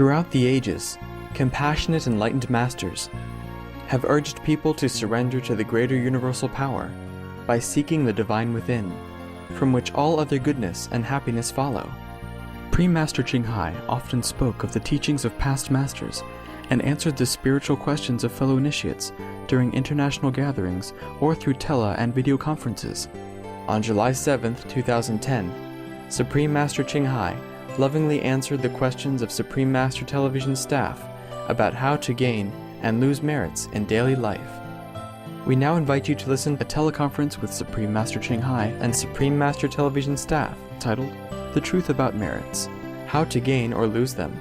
Throughout the ages, compassionate enlightened masters have urged people to surrender to the greater universal power by seeking the divine within, from which all other goodness and happiness follow. Pre-Master Ching Hai often spoke of the teachings of past masters and answered the spiritual questions of fellow initiates during international gatherings or through tele and video conferences. On July 7, 2010, Supreme Master Ching Hai lovingly answered the questions of Supreme Master Television staff about how to gain and lose merits in daily life. We now invite you to listen to a teleconference with Supreme Master Ching Hai and Supreme Master Television staff titled The Truth About Merits, How to Gain or Lose Them,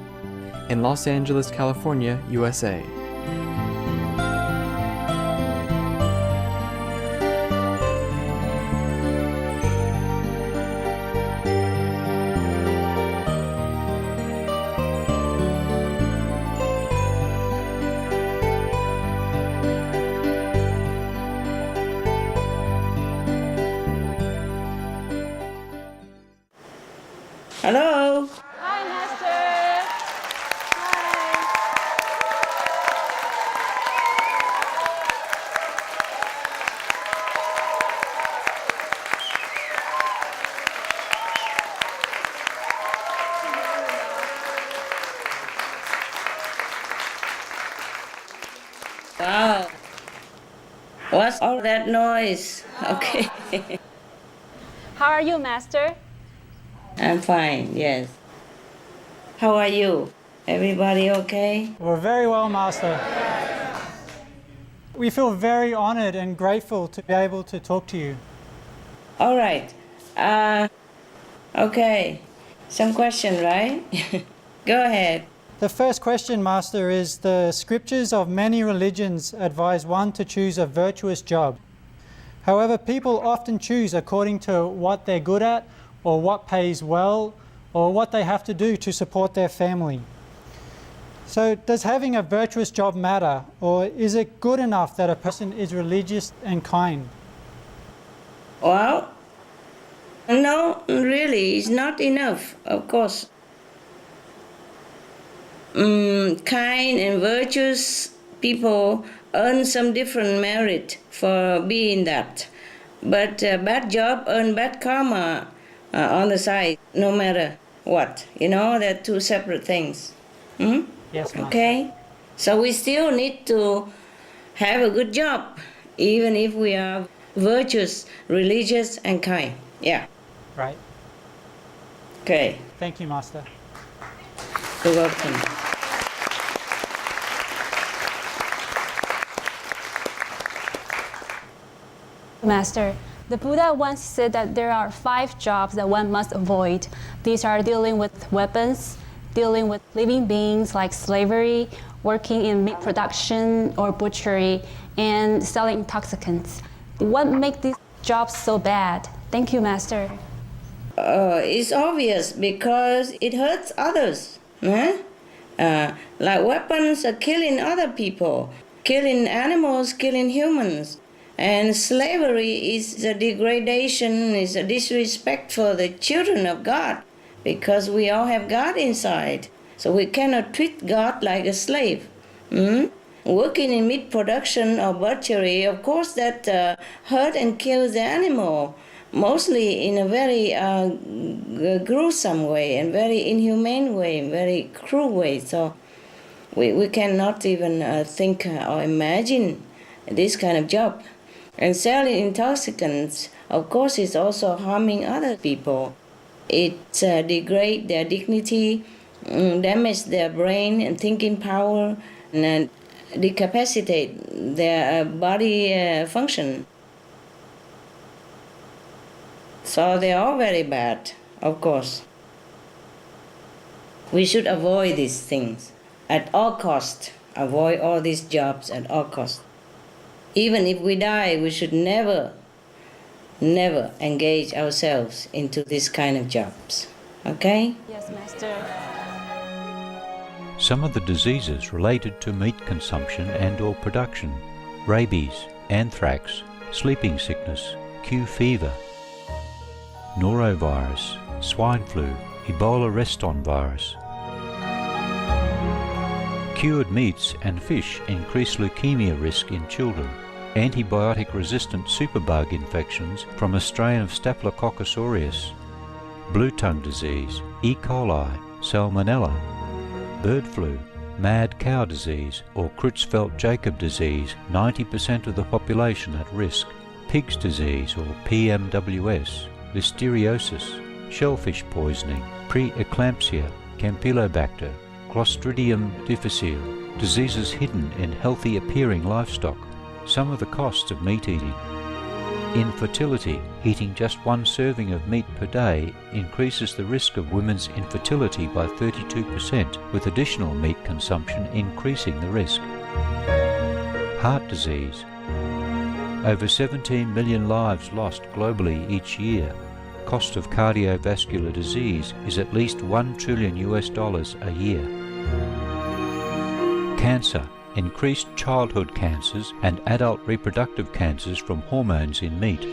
in Los Angeles, California, USA. Hello. Hi, Master. Hi. Wow. What's all that noise? Okay. How are you, Master? I'm fine, yes. How are you? Everybody okay? We're very well, Master. We feel very honored and grateful to be able to talk to you. All right. Okay. Some question, right? Go ahead. The first question, Master, is the scriptures of many religions advise one to choose a virtuous job. However, people often choose according to what they're good at, or what pays well, or what they have to do to support their family. So does having a virtuous job matter, or is it good enough that a person is religious and kind? Well, no, really, it's not enough, of course. Kind and virtuous people earn some different merit for being that. But bad job earn bad karma on the side, no matter what. You know, they're two separate things. Yes, Master. Okay? So we still need to have a good job, even if we are virtuous, religious, and kind. Yeah. Right. Okay. Thank you, Master. You're welcome. Master, the Buddha once said that there are 5 jobs that one must avoid. These are dealing with weapons, dealing with living beings like slavery, working in meat production or butchery, and selling intoxicants. What makes these jobs so bad? Thank you, Master. It's obvious because it hurts others. Like weapons are killing other people, killing animals, killing humans. And slavery is a degradation, is a disrespect for the children of God, because we all have God inside. So we cannot treat God like a slave. Working in meat production or butchery, of course that hurt and kills the animal, mostly in a very gruesome way and very inhumane way, very cruel way. So we cannot even think or imagine this kind of job. And selling intoxicants, of course, is also harming other people. It degrades their dignity, damages their brain and thinking power, and decapacitate their body function. So they are very bad, of course. We should avoid these things at all costs. Avoid all these jobs at all costs. Even if we die, we should never engage ourselves into this kind of jobs. Okay? Yes, Master. Some of the diseases related to meat consumption and/or production: rabies, anthrax, sleeping sickness, Q fever, norovirus, swine flu, Ebola reston virus. Cured meats and fish increase leukemia risk in children. Antibiotic-resistant superbug infections from a strain of Staphylococcus aureus. Blue tongue disease, E. coli, salmonella. Bird flu, mad cow disease or Creutzfeldt-Jakob disease, 90% of the population at risk. Pig's disease or PMWS, listeriosis, shellfish poisoning, preeclampsia, Campylobacter, Clostridium difficile, diseases hidden in healthy appearing livestock. Some of the costs of meat eating. Infertility, eating just one serving of meat per day increases the risk of women's infertility by 32%, with additional meat consumption increasing the risk. Heart disease. Over 17 million lives lost globally each year. Cost of cardiovascular disease is at least $1 trillion a year. Cancer. Increased childhood cancers and adult reproductive cancers from hormones in meat.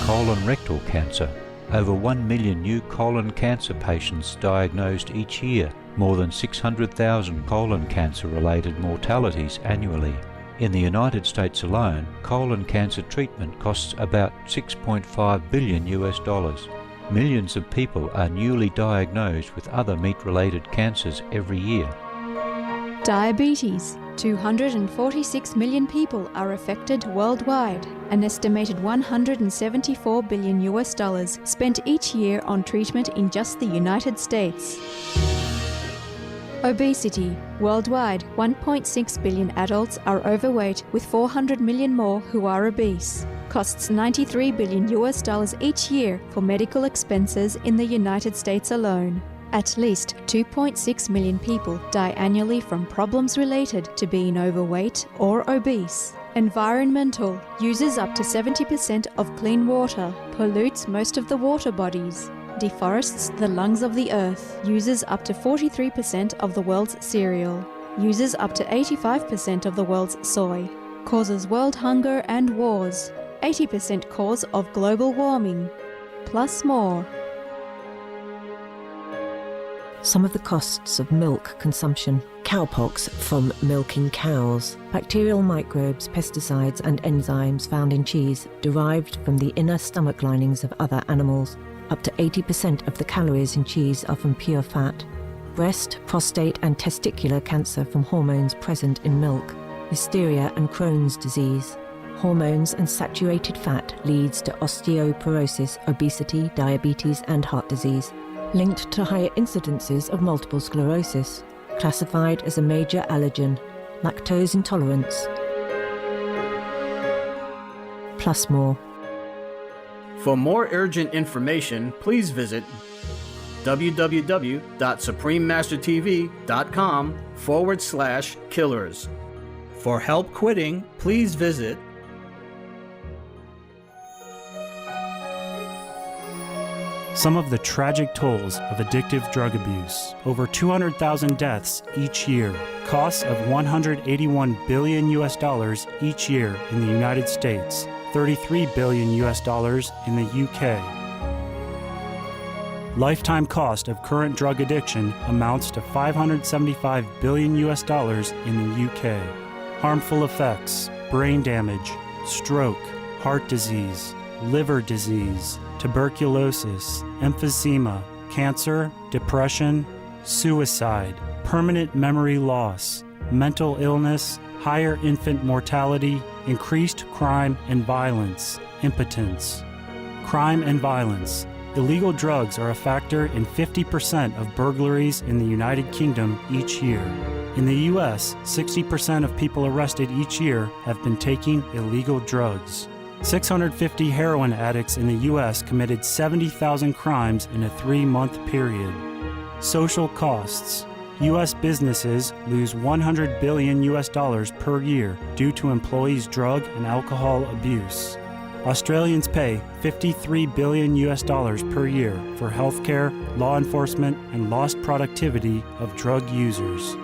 Colon rectal cancer. Over 1 million new colon cancer patients diagnosed each year, more than 600,000 colon cancer-related mortalities annually. In the United States alone, colon cancer treatment costs about $6.5 billion. Millions of people are newly diagnosed with other meat-related cancers every year. Diabetes. 246 million people are affected worldwide. An estimated $174 billion spent each year on treatment in just the United States. Obesity. Worldwide, 1.6 billion adults are overweight, with 400 million more who are obese. Costs $93 billion each year for medical expenses in the United States alone. At least 2.6 million people die annually from problems related to being overweight or obese. Environmental. Uses up to 70% of clean water. Pollutes most of the water bodies. Deforests the lungs of the earth. Uses up to 43% of the world's cereal. Uses up to 85% of the world's soy. Causes world hunger and wars. 80% cause of global warming. Plus more. Some of the costs of milk consumption. Cowpox from milking cows. Bacterial microbes, pesticides and enzymes found in cheese derived from the inner stomach linings of other animals. Up to 80% of the calories in cheese are from pure fat. Breast, prostate and testicular cancer from hormones present in milk. Hysteria and Crohn's disease. Hormones and saturated fat leads to osteoporosis, obesity, diabetes and heart disease. Linked to higher incidences of multiple sclerosis, classified as a major allergen, lactose intolerance. Plus more. For more urgent information, please visit www.suprememastertv.com/killers. For help quitting, please visit Some of the tragic tolls of addictive drug abuse. Over 200,000 deaths each year. Costs of $181 billion each year in the United States. $33 billion in the UK. Lifetime cost of current drug addiction amounts to $575 billion in the UK. Harmful effects: brain damage, stroke, heart disease, liver disease, tuberculosis, emphysema, cancer, depression, suicide, permanent memory loss, mental illness, higher infant mortality, increased crime and violence, impotence. Crime and violence. Illegal drugs are a factor in 50% of burglaries in the United Kingdom each year. In the U.S., 60% of people arrested each year have been taking illegal drugs. 650 heroin addicts in the U.S. committed 70,000 crimes in a 3-month period. Social costs. U.S. businesses lose $100 billion per year due to employees' drug and alcohol abuse. Australians pay $53 billion per year for healthcare, law enforcement, and lost productivity of drug users.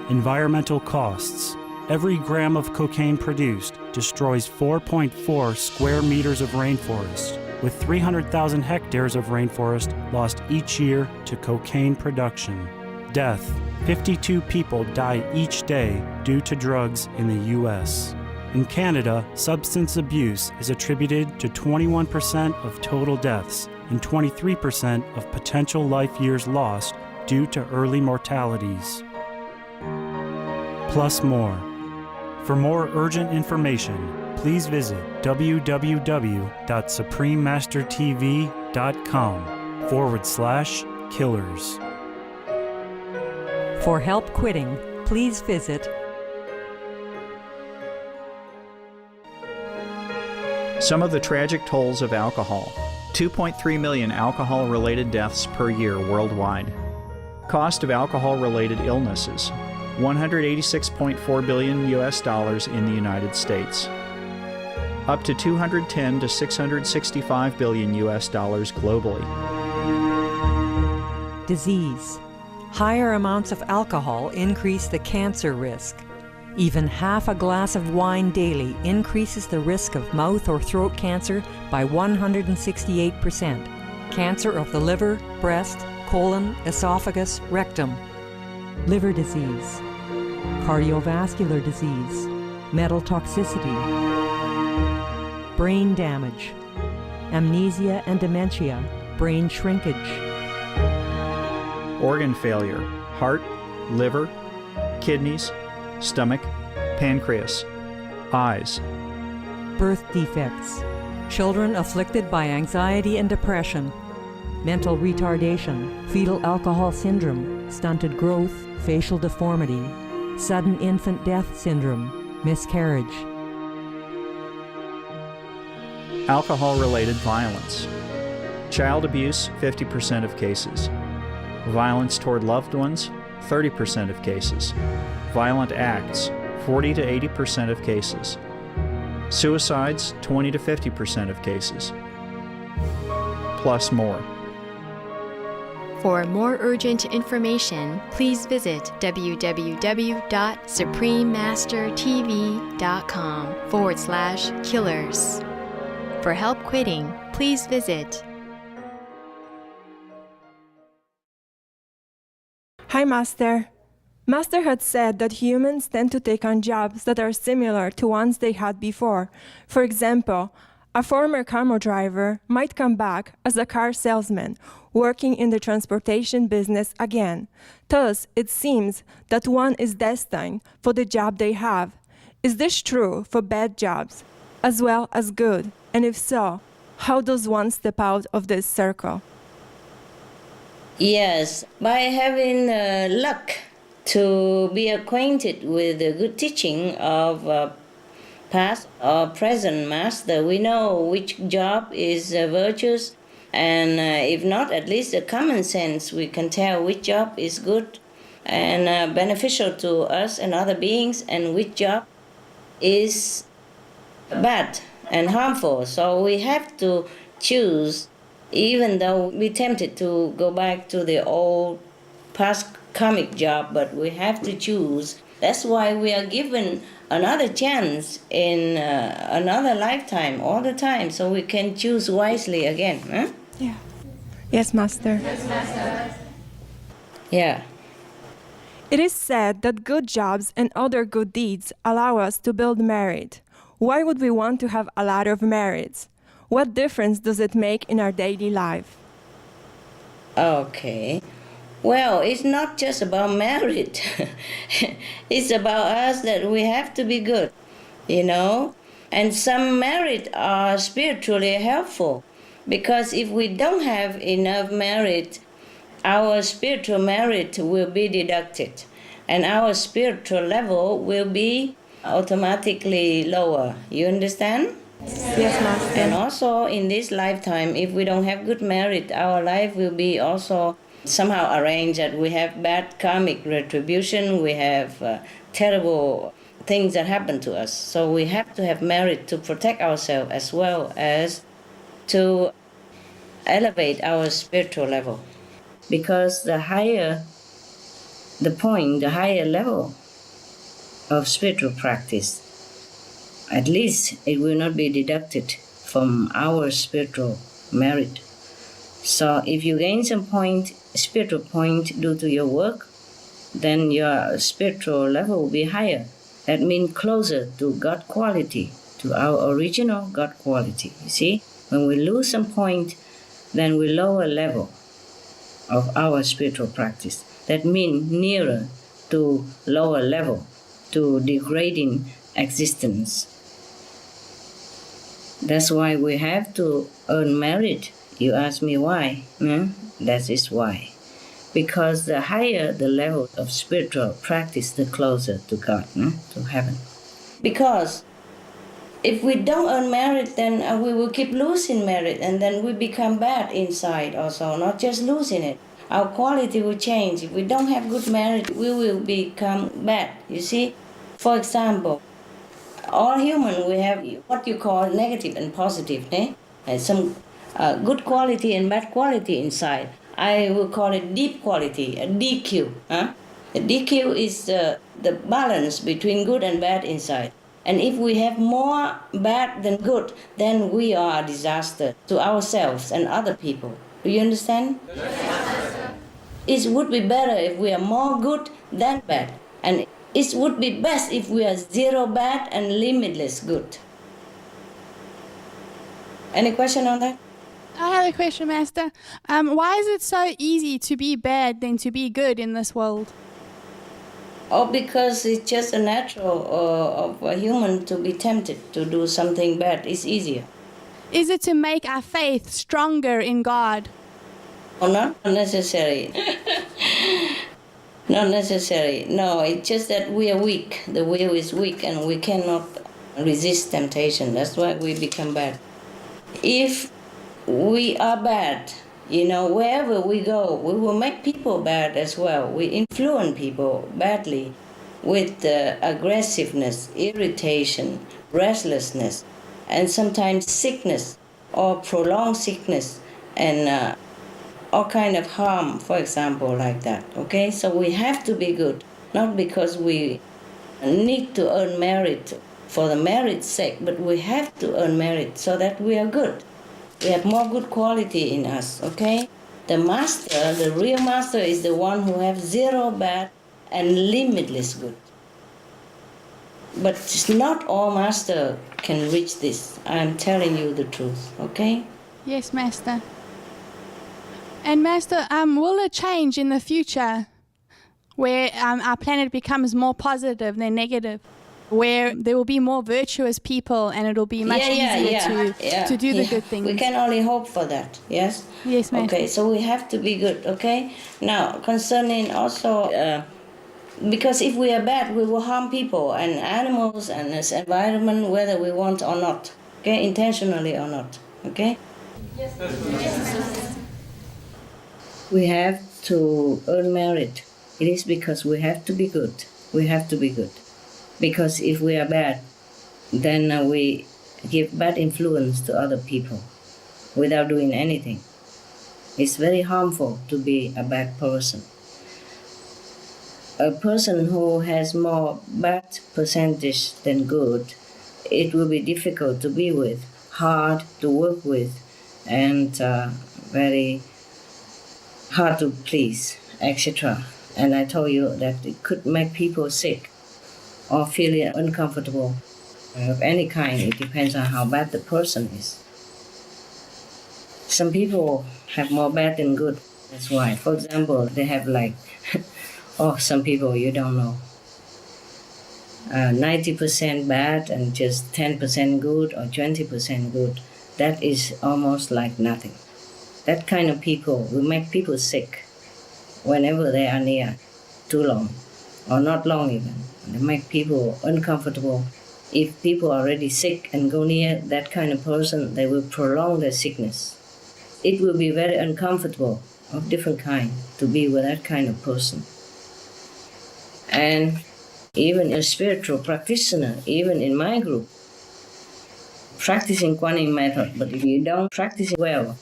Environmental costs. Every gram of cocaine produced destroys 4.4 square meters of rainforest, with 300,000 hectares of rainforest lost each year to cocaine production. Death. 52 people die each day due to drugs in the U.S. In Canada, substance abuse is attributed to 21% of total deaths and 23% of potential life years lost due to early mortalities. Plus more. For more urgent information, please visit www.suprememastertv.com/killers. For help quitting, please visit Some of the tragic tolls of alcohol. 2.3 million alcohol-related deaths per year worldwide. Cost of alcohol-related illnesses. $186.4 billion in the United States. Up to $210 to $665 billion globally. disease. Higher amounts of alcohol increase the cancer risk. Even half a glass of wine daily increases the risk of mouth or throat cancer by 168%. Cancer of the liver, breast, colon, esophagus, rectum. Liver disease. Cardiovascular disease. Metal toxicity. Brain damage. Amnesia and dementia. Brain shrinkage. Organ failure, heart, liver, kidneys, stomach, pancreas, eyes. Birth defects. Children afflicted by anxiety and depression. Mental retardation, fetal alcohol syndrome, stunted growth, facial deformity, sudden infant death syndrome, miscarriage. Alcohol-related violence. Child abuse, 50% of cases. Violence toward loved ones, 30% of cases. Violent acts, 40 to 80% of cases. Suicides, 20 to 50% of cases. Plus more. For more urgent information, please visit www.suprememastertv.com/killers. For help quitting, please visit. Hi, Master. Master had said that humans tend to take on jobs that are similar to ones they had before. For example, a former camo driver might come back as a car salesman, working in the transportation business again. Thus, it seems that one is destined for the job they have. Is this true for bad jobs as well as good? And if so, how does one step out of this circle? Yes, by having luck to be acquainted with the good teaching of past or present master, we know which job is virtuous, and if not, at least a common sense, we can tell which job is good and beneficial to us and other beings, and which job is bad and harmful. So we have to choose, even though we're tempted to go back to the old past karmic job, but we have to choose. That's why we are given another chance in another lifetime all the time, so we can choose wisely again. Huh? Yeah. Yes, Master. Yes, Master. Yeah. It is said that good jobs and other good deeds allow us to build merit. Why would we want to have a lot of merits? What difference does it make in our daily life? Okay. Well, it's not just about merit. It's about us that we have to be good, you know? And some merit are spiritually helpful, because if we don't have enough merit, our spiritual merit will be deducted, and our spiritual level will be automatically lower. You understand? Yes, Master. And also in this lifetime, if we don't have good merit, our life will be also somehow arranged that we have bad karmic retribution, we have terrible things that happen to us. So we have to have merit to protect ourselves as well as to elevate our spiritual level. Because the higher the point, the higher level of spiritual practice, at least it will not be deducted from our spiritual merit. So if you gain some point, spiritual point due to your work, then your spiritual level will be higher. That means closer to God quality, to our original God quality. You see, when we lose some point, then we lower level of our spiritual practice. That means nearer to lower level, to degrading existence. That's why we have to earn merit. You ask me why? That is why. Because the higher the level of spiritual practice, the closer to God, to heaven. Because if we don't earn merit, then we will keep losing merit, and then we become bad inside also, not just losing it. Our quality will change. If we don't have good merit, we will become bad, you see? For example, all human, we have what you call negative and positive, and some good quality and bad quality inside. I will call it deep quality, a DQ. The DQ is the balance between good and bad inside. And if we have more bad than good, then we are a disaster to ourselves and other people. Do you understand? It would be better if we are more good than bad. And it would be best if we are zero bad and limitless good. Any question on that? I have a question, Master. Why is it so easy to be bad than to be good in this world? Oh, because it's just a natural of a human to be tempted to do something bad. It's easier. Is it to make our faith stronger in God? Oh, not necessary. Not necessary. No, it's just that we are weak. The will is weak and we cannot resist temptation. That's why we become bad. If we are bad, wherever we go, we will make people bad as well. We influence people badly with aggressiveness, irritation, restlessness, and sometimes sickness or prolonged sickness and all kind of harm, for example, like that. Okay, so we have to be good, not because we need to earn merit for the merit's sake, but we have to earn merit so that we are good. We have more good quality in us, okay? The master, the real master, is the one who has zero bad and limitless good. But not all master can reach this. I'm telling you the truth, okay? Yes, Master. And Master, will it change in the future where our planet becomes more positive than negative? Where there will be more virtuous people and it'll be much easier to do the good things. We can only hope for that, yes? Yes, ma'am. Okay, so we have to be good, okay? Now, concerning also, because if we are bad, we will harm people and animals and this environment, whether we want or not, okay? Intentionally or not, okay? Yes. We have to earn merit. It is because we have to be good. We have to be good. Because if we are bad, then we give bad influence to other people without doing anything. It's very harmful to be a bad person. A person who has more bad percentage than good, it will be difficult to be with, hard to work with, and very hard to please, etc. And I told you that it could make people sick or feeling uncomfortable of any kind. It depends on how bad the person is. Some people have more bad than good. That's why. For example, they have some people you don't know. 90% bad and just 10% good or 20% good. That is almost like nothing. That kind of people will make people sick whenever they are near too long or not long even. They make people uncomfortable. If people are already sick and go near that kind of person, they will prolong their sickness. It will be very uncomfortable of different kind to be with that kind of person. And even a spiritual practitioner, even in my group, practicing Kuan Yin method, but if you don't practice it well,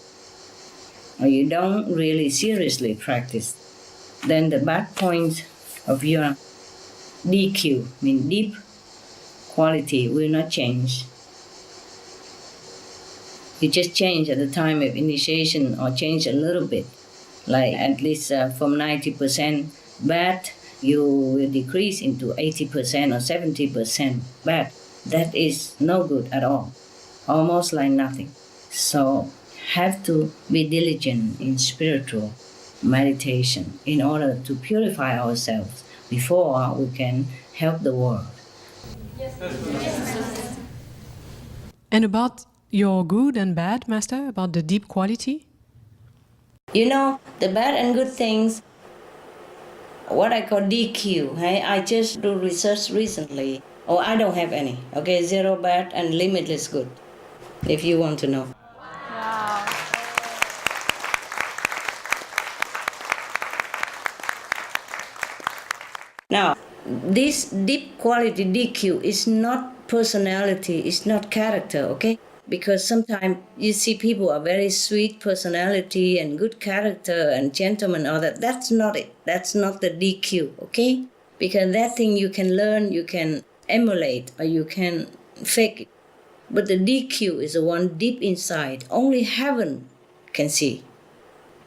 or you don't really seriously practice, then the bad point of your DQ, deep quality, will not change. You just change at the time of initiation or change a little bit, like at least from 90% bad you will decrease into 80% or 70%, but that is no good at all, almost like nothing. So have to be diligent in spiritual meditation in order to purify ourselves before we can help the world. And about your good and bad, Master, about the deep quality? You know, the bad and good things, what I call DQ, I just do research recently. Oh, I don't have any. Okay, zero bad and limitless good, if you want to know. Wow. Now, this deep quality DQ is not personality, it's not character, okay? Because sometimes you see people are very sweet personality and good character and gentleman, all that. That's not it. That's not the DQ, okay? Because that thing you can learn, you can emulate, or you can fake it. But the DQ is the one deep inside. Only heaven can see.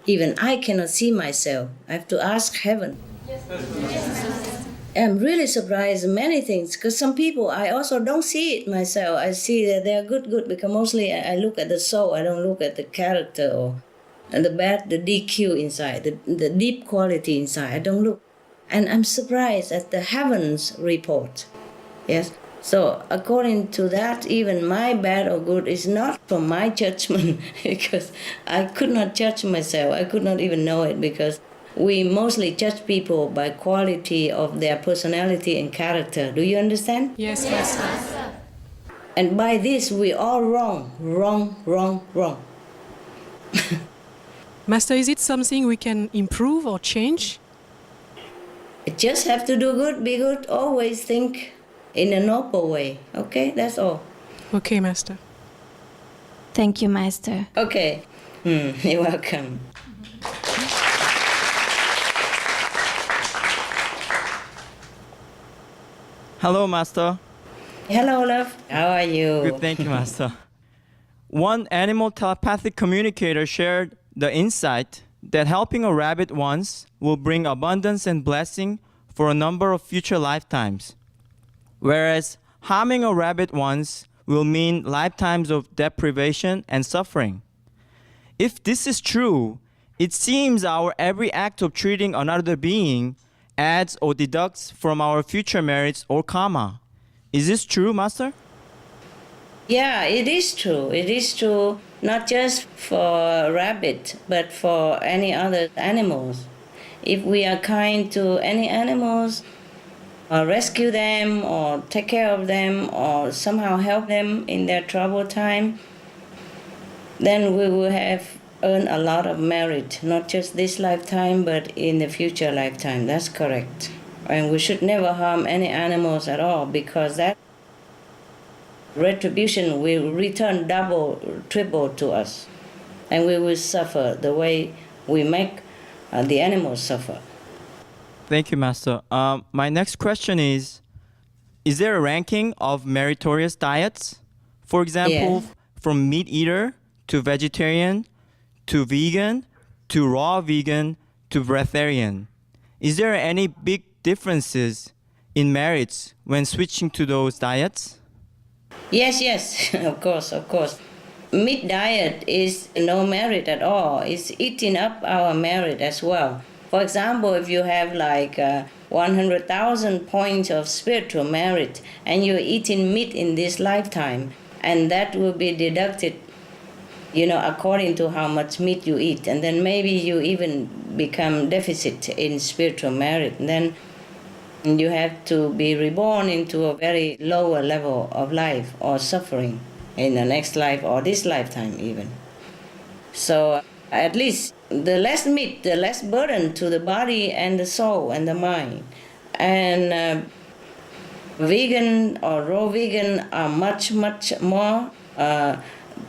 Even I cannot see myself. I have to ask heaven. I'm really surprised in many things, because some people, I also don't see it myself. I see that they're good, because mostly I look at the soul. I don't look at the character or the bad, the DQ inside, the deep quality inside. I don't look. And I'm surprised at the heavens report. Yes. So according to that, even my bad or good is not from my judgment, because I could not judge myself. I could not even know it, because we mostly judge people by quality of their personality and character. Do you understand? Yes, Master. And by this, we all wrong. Master, is it something we can improve or change? Just have to do good, be good, always think in a noble way. Okay, that's all. Okay, Master. Thank you, Master. Okay, you're welcome. Hello, Master. Hello, love. How are you? Good, thank you, Master. One animal telepathic communicator shared the insight that helping a rabbit once will bring abundance and blessing for a number of future lifetimes, whereas harming a rabbit once will mean lifetimes of deprivation and suffering. If this is true, it seems our every act of treating another being adds or deducts from our future merits or karma. Is this true, Master? Yeah, it is true. It is true, not just for rabbit, but for any other animals. If we are kind to any animals, or rescue them, or take care of them, or somehow help them in their trouble time, then we will have earned a lot of merit, not just this lifetime, but in the future lifetime. That's correct. And we should never harm any animals at all, because that retribution will return double, triple to us. And we will suffer the way we make the animals suffer. Thank you, Master. My next question is there a ranking of meritorious diets? For example, from meat eater to vegetarian to vegan to raw vegan to breatharian. Is there any big differences in merits when switching to those diets? Yes, of course. Meat diet is no merit at all. It's eating up our merit as well. For example, if you have like 100,000 points of spiritual merit and you're eating meat in this lifetime, and that will be deducted, according to how much meat you eat. And then maybe you even become deficit in spiritual merit. And then you have to be reborn into a very lower level of life or suffering in the next life or this lifetime even. So at least the less meat, the less burden to the body and the soul and the mind. And vegan or raw vegan are much more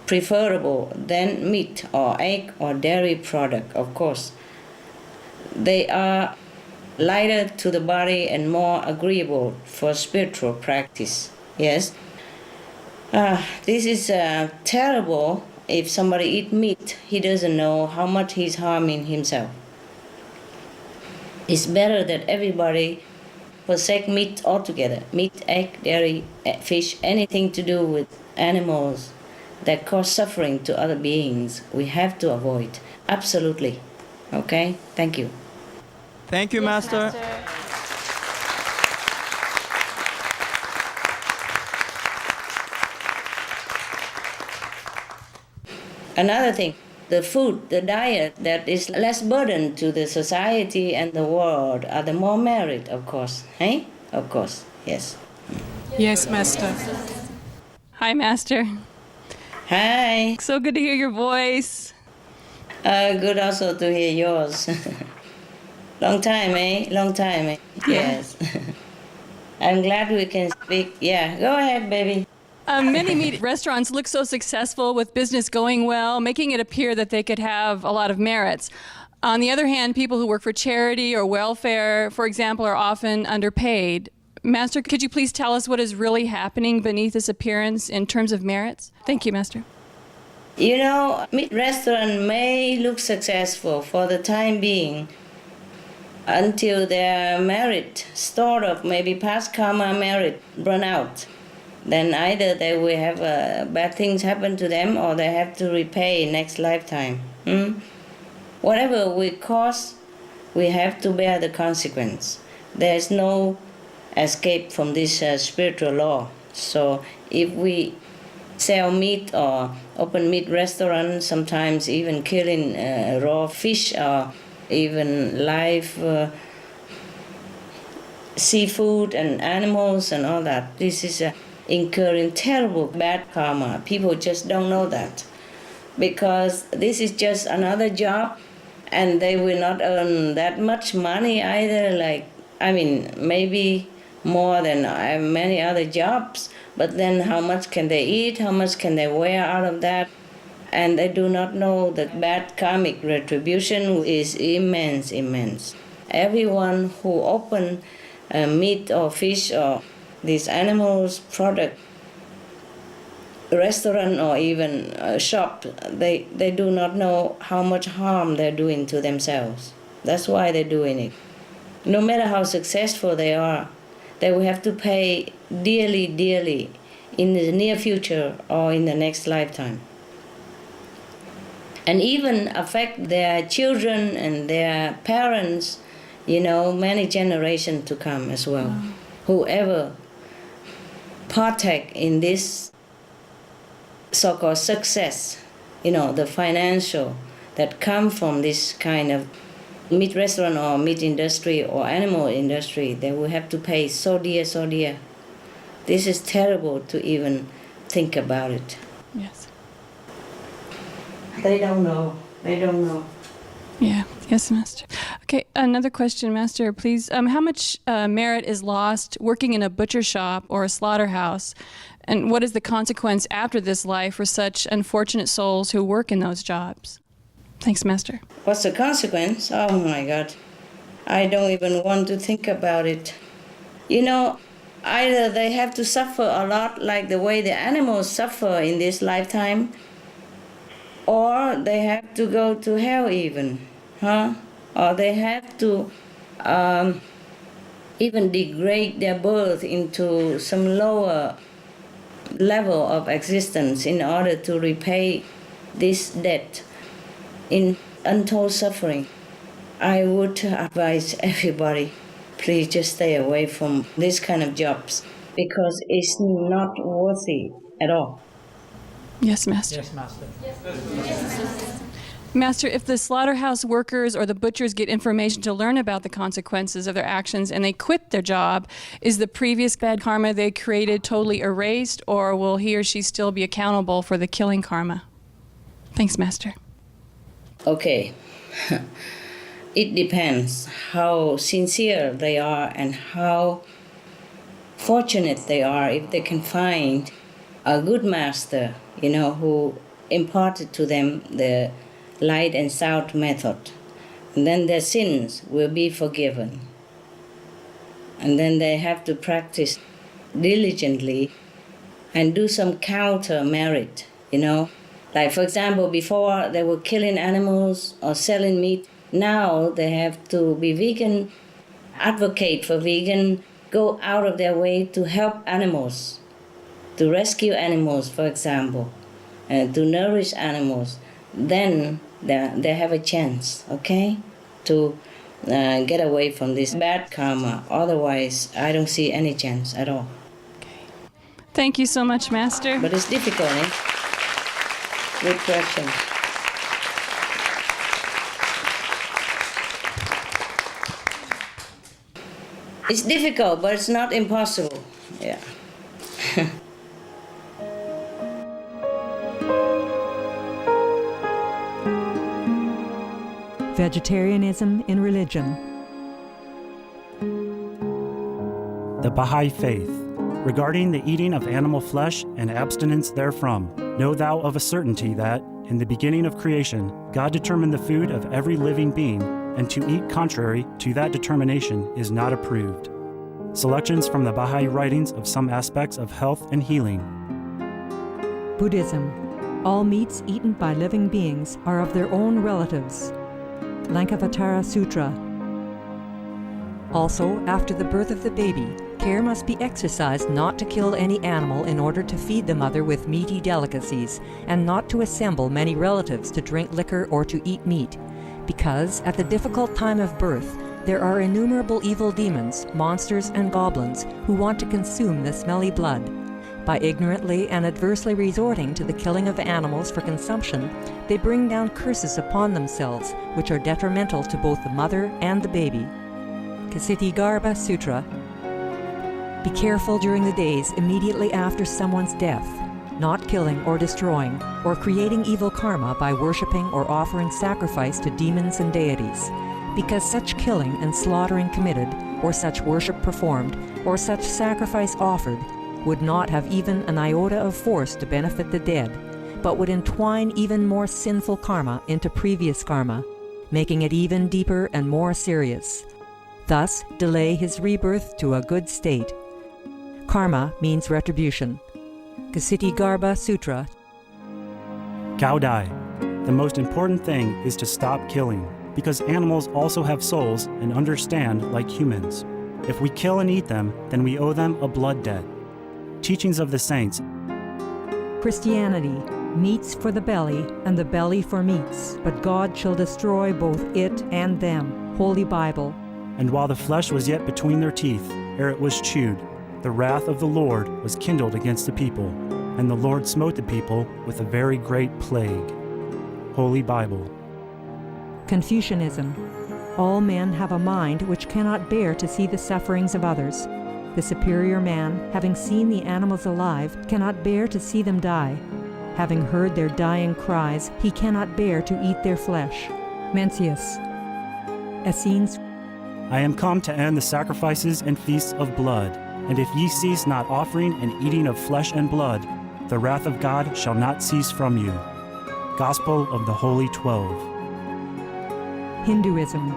preferable than meat or egg or dairy product, of course. They are lighter to the body and more agreeable for spiritual practice. Yes. This is terrible. If somebody eats meat, he doesn't know how much he's harming himself. It's better that everybody forsake meat altogether. Meat, egg, dairy, fish, anything to do with animals that cause suffering to other beings, we have to avoid. Absolutely. Okay? Thank you. Thank you, Master. Another thing, the food, the diet that is less burden to the society and the world are the more merit, of course. Hey? Of course, yes. Yes, Master. Hi, Master. Hi. So good to hear your voice. Good also to hear yours. Long time, eh? Long time, eh? Yes. I'm glad we can speak. Yeah, go ahead, baby. Many meat restaurants look so successful with business going well, making it appear that they could have a lot of merits. On the other hand, people who work for charity or welfare, for example, are often underpaid. Master, could you please tell us what is really happening beneath this appearance in terms of merits? Thank you, Master. You know, meat restaurant may look successful for the time being until their merit, stored up, maybe past karma merit, run out. Then either they will have bad things happen to them or they have to repay next lifetime. Whatever we cause, we have to bear the consequence. There is no escape from this spiritual law. So if we sell meat or open meat restaurants, sometimes even killing raw fish or even live seafood and animals and all that, this is incurring terrible bad karma. People just don't know that because this is just another job and they will not earn that much money either, like, I mean, maybe more than many other jobs, but then how much can they eat, how much can they wear out of that? And they do not know that bad karmic retribution is immense, immense. Everyone who open meat or fish or these animals product restaurant or even a shop, they do not know how much harm they're doing to themselves. That's why they're doing it. No matter how successful they are, they will have to pay dearly, dearly in the near future or in the next lifetime. And even affect their children and their parents, you know, many generations to come as well. Wow. Whoever partake in this so-called success, you know, the financial that come from this kind of meat restaurant or meat industry or animal industry, they will have to pay so dear, so dear. This is terrible to even think about it. Yes. They don't know. They don't know. Yeah. Yes, Master. Okay, another question, Master, please. How much merit is lost working in a butcher shop or a slaughterhouse? And what is the consequence after this life for such unfortunate souls who work in those jobs? Thanks, Master. What's the consequence? Oh, my God. I don't even want to think about it. You know, either they have to suffer a lot like the way the animals suffer in this lifetime, or they have to go to hell even. Or they have to even degrade their birth into some lower level of existence in order to repay this debt in untold suffering. I would advise everybody, please just stay away from this kind of jobs because it's not worthy at all. Yes, Master. Yes, Master. Master, if the slaughterhouse workers or the butchers get information to learn about the consequences of their actions and they quit their job, is the previous bad karma they created totally erased, or will he or she still be accountable for the killing karma? Thanks, Master. Okay. It depends how sincere they are and how fortunate they are if they can find a good master, you know, who imparted to them the light and sound method. And then their sins will be forgiven. And then they have to practice diligently and do some counter merit, you know. Like, for example, before they were killing animals or selling meat, Now they have to be vegan, advocate for vegan, go out of their way to help animals, to rescue animals, for example, to nourish animals. Then they have a chance, okay, to get away from this bad karma. Otherwise, I don't see any chance at all. Thank you so much, Master. But it's difficult, eh? Good question. It's difficult, but it's not impossible. Yeah. Vegetarianism in religion. The Baha'i Faith. Regarding the eating of animal flesh and abstinence therefrom, know thou of a certainty that, in the beginning of creation, God determined the food of every living being, and to eat contrary to that determination is not approved. Selections from the Baha'i writings of some aspects of health and healing. Buddhism. All meats eaten by living beings are of their own relatives. Lankavatara Sutra. Also, after the birth of the baby, care must be exercised not to kill any animal in order to feed the mother with meaty delicacies, and not to assemble many relatives to drink liquor or to eat meat, because at the difficult time of birth, there are innumerable evil demons, monsters, and goblins who want to consume the smelly blood. By ignorantly and adversely resorting to the killing of animals for consumption, they bring down curses upon themselves, which are detrimental to both the mother and the baby. Ksitigarbha Sutra. Be careful during the days immediately after someone's death, not killing or destroying, or creating evil karma by worshipping or offering sacrifice to demons and deities, because such killing and slaughtering committed, or such worship performed, or such sacrifice offered, would not have even an iota of force to benefit the dead, but would entwine even more sinful karma into previous karma, making it even deeper and more serious. Thus, delay his rebirth to a good state. Karma means retribution. Ksitigarbha Sutra. Cao Dai. The most important thing is to stop killing, because animals also have souls and understand like humans. If we kill and eat them, then we owe them a blood debt. Teachings of the Saints. Christianity. Meats for the belly, and the belly for meats, but God shall destroy both it and them. Holy Bible. And while the flesh was yet between their teeth, ere it was chewed, the wrath of the Lord was kindled against the people, and the Lord smote the people with a very great plague. Holy Bible. Confucianism. All men have a mind which cannot bear to see the sufferings of others. The superior man, having seen the animals alive, cannot bear to see them die. Having heard their dying cries, he cannot bear to eat their flesh. Mencius. Essenes. I am come to end the sacrifices and feasts of blood, and if ye cease not offering and eating of flesh and blood, the wrath of God shall not cease from you. Gospel of the Holy 12. Hinduism.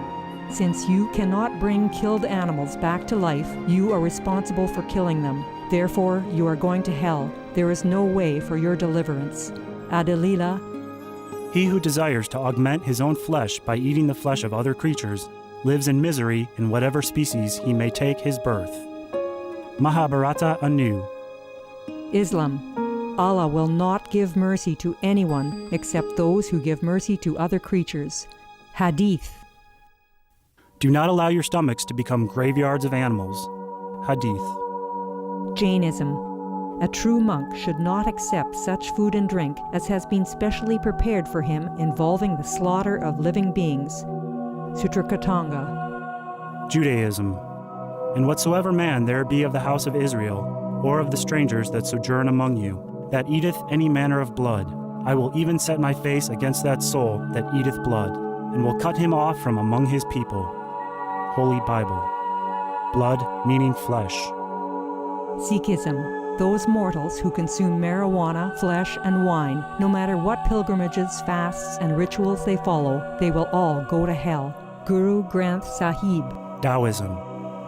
Since you cannot bring killed animals back to life, you are responsible for killing them. Therefore, you are going to hell. There is no way for your deliverance. Adalila. He who desires to augment his own flesh by eating the flesh of other creatures lives in misery in whatever species he may take his birth. Mahabharata anew. Islam. Allah will not give mercy to anyone except those who give mercy to other creatures. Hadith. Do not allow your stomachs to become graveyards of animals. Hadith. Jainism. A true monk should not accept such food and drink as has been specially prepared for him involving the slaughter of living beings. Sutrakatanga. Judaism. And whatsoever man there be of the house of Israel, or of the strangers that sojourn among you, that eateth any manner of blood, I will even set my face against that soul that eateth blood, and will cut him off from among his people. Holy Bible. Blood meaning flesh. Sikhism. Those mortals who consume marijuana, flesh, and wine, no matter what pilgrimages, fasts, and rituals they follow, they will all go to hell. Guru Granth Sahib. Taoism.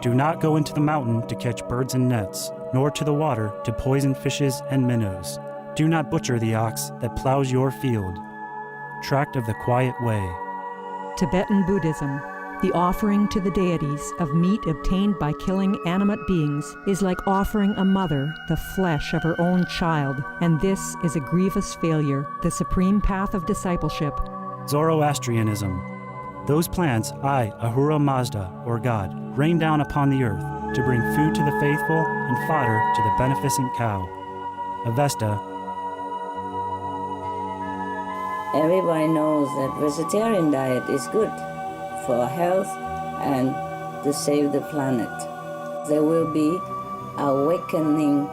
Do not go into the mountain to catch birds and nets, nor to the water to poison fishes and minnows. Do not butcher the ox that plows your field. Tract of the Quiet Way. Tibetan Buddhism. The offering to the deities of meat obtained by killing animate beings is like offering a mother the flesh of her own child, and this is a grievous failure, the supreme path of discipleship. Zoroastrianism. Those plants I, Ahura Mazda, or God, rain down upon the earth to bring food to the faithful and fodder to the beneficent cow. Avesta. Everybody knows that vegetarian diet is good for health and to save the planet. They will be awakening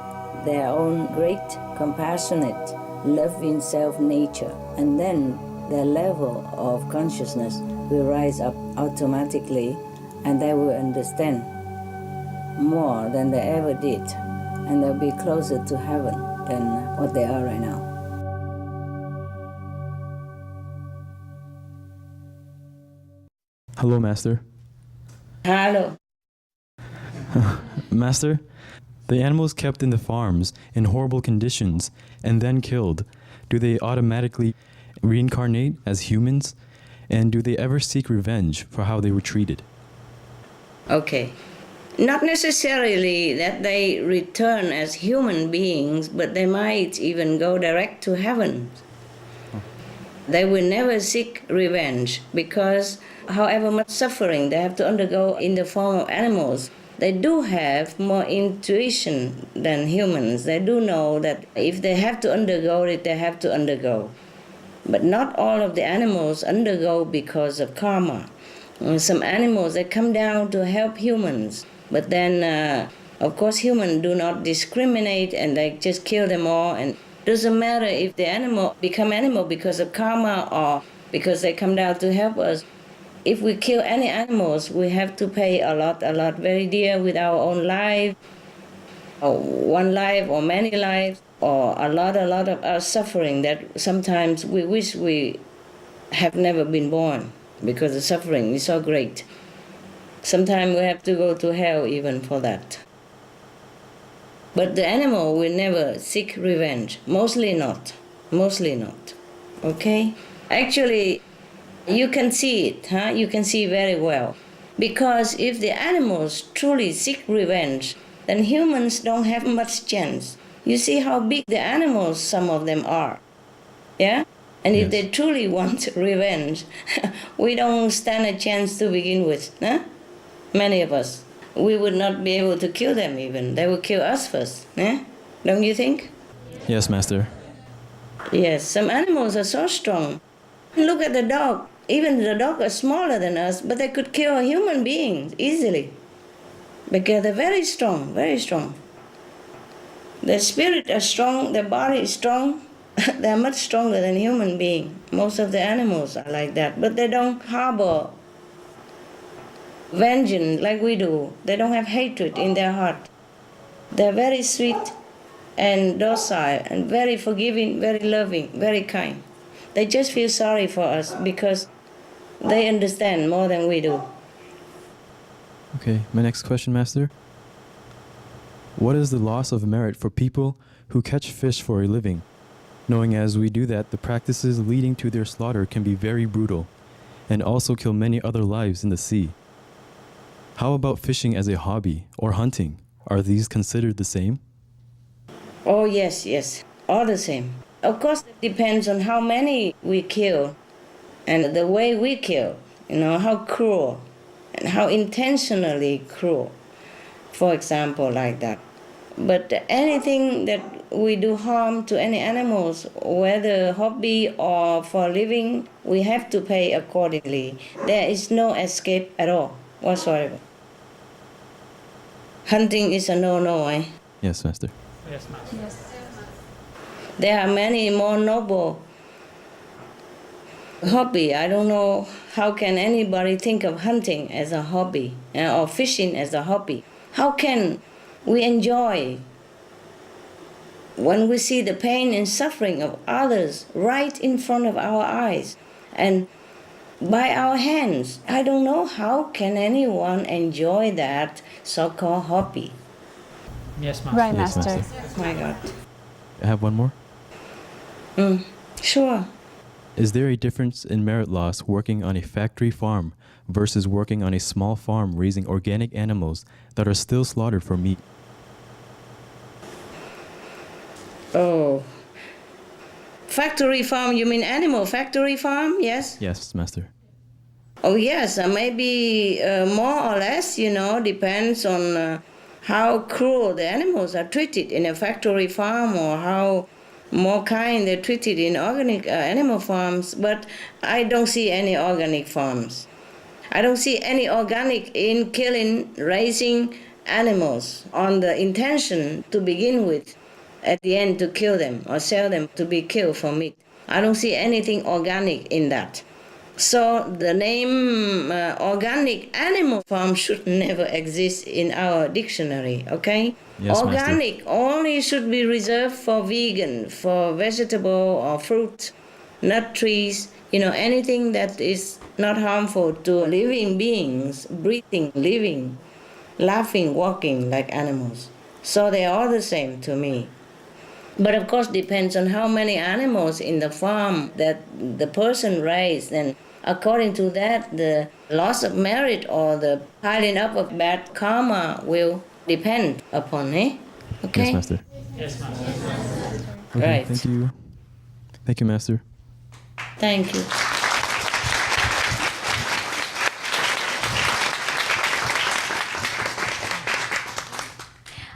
their own great, compassionate, loving self-nature, and then their level of consciousness will rise up automatically, and they will understand more than they ever did, and they'll be closer to heaven than what they are right now. Hello, Master. Hello. Master, the animals kept in the farms in horrible conditions and then killed, do they automatically reincarnate as humans? And do they ever seek revenge for how they were treated? Okay. Not necessarily that they return as human beings, but they might even go direct to heaven. They will never seek revenge because however much suffering they have to undergo in the form of animals, they do have more intuition than humans. They do know that if they have to undergo it, they have to undergo. But not all of the animals undergo because of karma. Some animals, they come down to help humans. But then, of course, humans do not discriminate and they just kill them all. And it doesn't matter if the animal become animal because of karma or because they come down to help us. If we kill any animals, we have to pay a lot, very dear with our own life, or one life or many lives, or a lot of our suffering that sometimes we wish we have never been born because the suffering is so great. Sometimes we have to go to hell even for that. But the animal will never seek revenge. Mostly not. Okay? Actually, you can see it, You can see very well. Because if the animals truly seek revenge, then humans don't have much chance. You see how big the animals, some of them are. Yeah? And if they truly want revenge, we don't stand a chance to begin with. Huh? Many of us. We would not be able to kill them even. They would kill us first. Eh? Don't you think? Yes, Master. Yes, some animals are so strong. Look at the dog. Even the dog is smaller than us, but they could kill a human being easily. Because they're very strong, very strong. Their spirit is strong, their body is strong. They're much stronger than human beings. Most of the animals are like that, but they don't harbor vengeance like we do. They don't have hatred in their heart. They're very sweet and docile and very forgiving, very loving, very kind. They just feel sorry for us because they understand more than we do. Okay, my next question, Master. What is the loss of merit for people who catch fish for a living, knowing as we do that the practices leading to their slaughter can be very brutal and also kill many other lives in the sea? How about fishing as a hobby or hunting? Are these considered the same? Oh, yes, all the same. Of course, it depends on how many we kill and the way we kill, how cruel and how intentionally cruel, for example, like that. But anything that we do harm to any animals, whether hobby or for living, we have to pay accordingly. There is no escape at all, whatsoever. Hunting is a no-no, eh? Yes, Master. Yes, Master. Yes. There are many more noble hobby. I don't know how can anybody think of hunting as a hobby or fishing as a hobby. How can we enjoy when we see the pain and suffering of others right in front of our eyes and by our hands? I don't know how can anyone enjoy that so-called hobby. Yes, Master. Right, Yes, Master. Master. My God. I have one more. Sure. Is there a difference in merit loss working on a factory farm versus working on a small farm raising organic animals that are still slaughtered for meat? Oh. Factory farm, you mean animal factory farm? Yes? Yes, Master. Oh, yes, maybe more or less, depends on how cruel the animals are treated in a factory farm or how more kind they're treated in organic animal farms. But I don't see any organic farms. I don't see any organic in killing, raising animals on the intention to begin with, at the end to kill them or sell them to be killed for meat. I don't see anything organic in that. So the name organic animal farm should never exist in our dictionary, okay? Yes, organic Master. only should be reserved for vegan, for vegetable or fruit, nut trees, anything that is not harmful to living beings, breathing, living, laughing, walking like animals. So they are all the same to me. But of course depends on how many animals in the farm that the person raised, and according to that the loss of merit or the piling up of bad karma will depend upon, Okay? Yes, Master. Yes, Master. Okay, Right. Thank you. Thank you, Master. Thank you.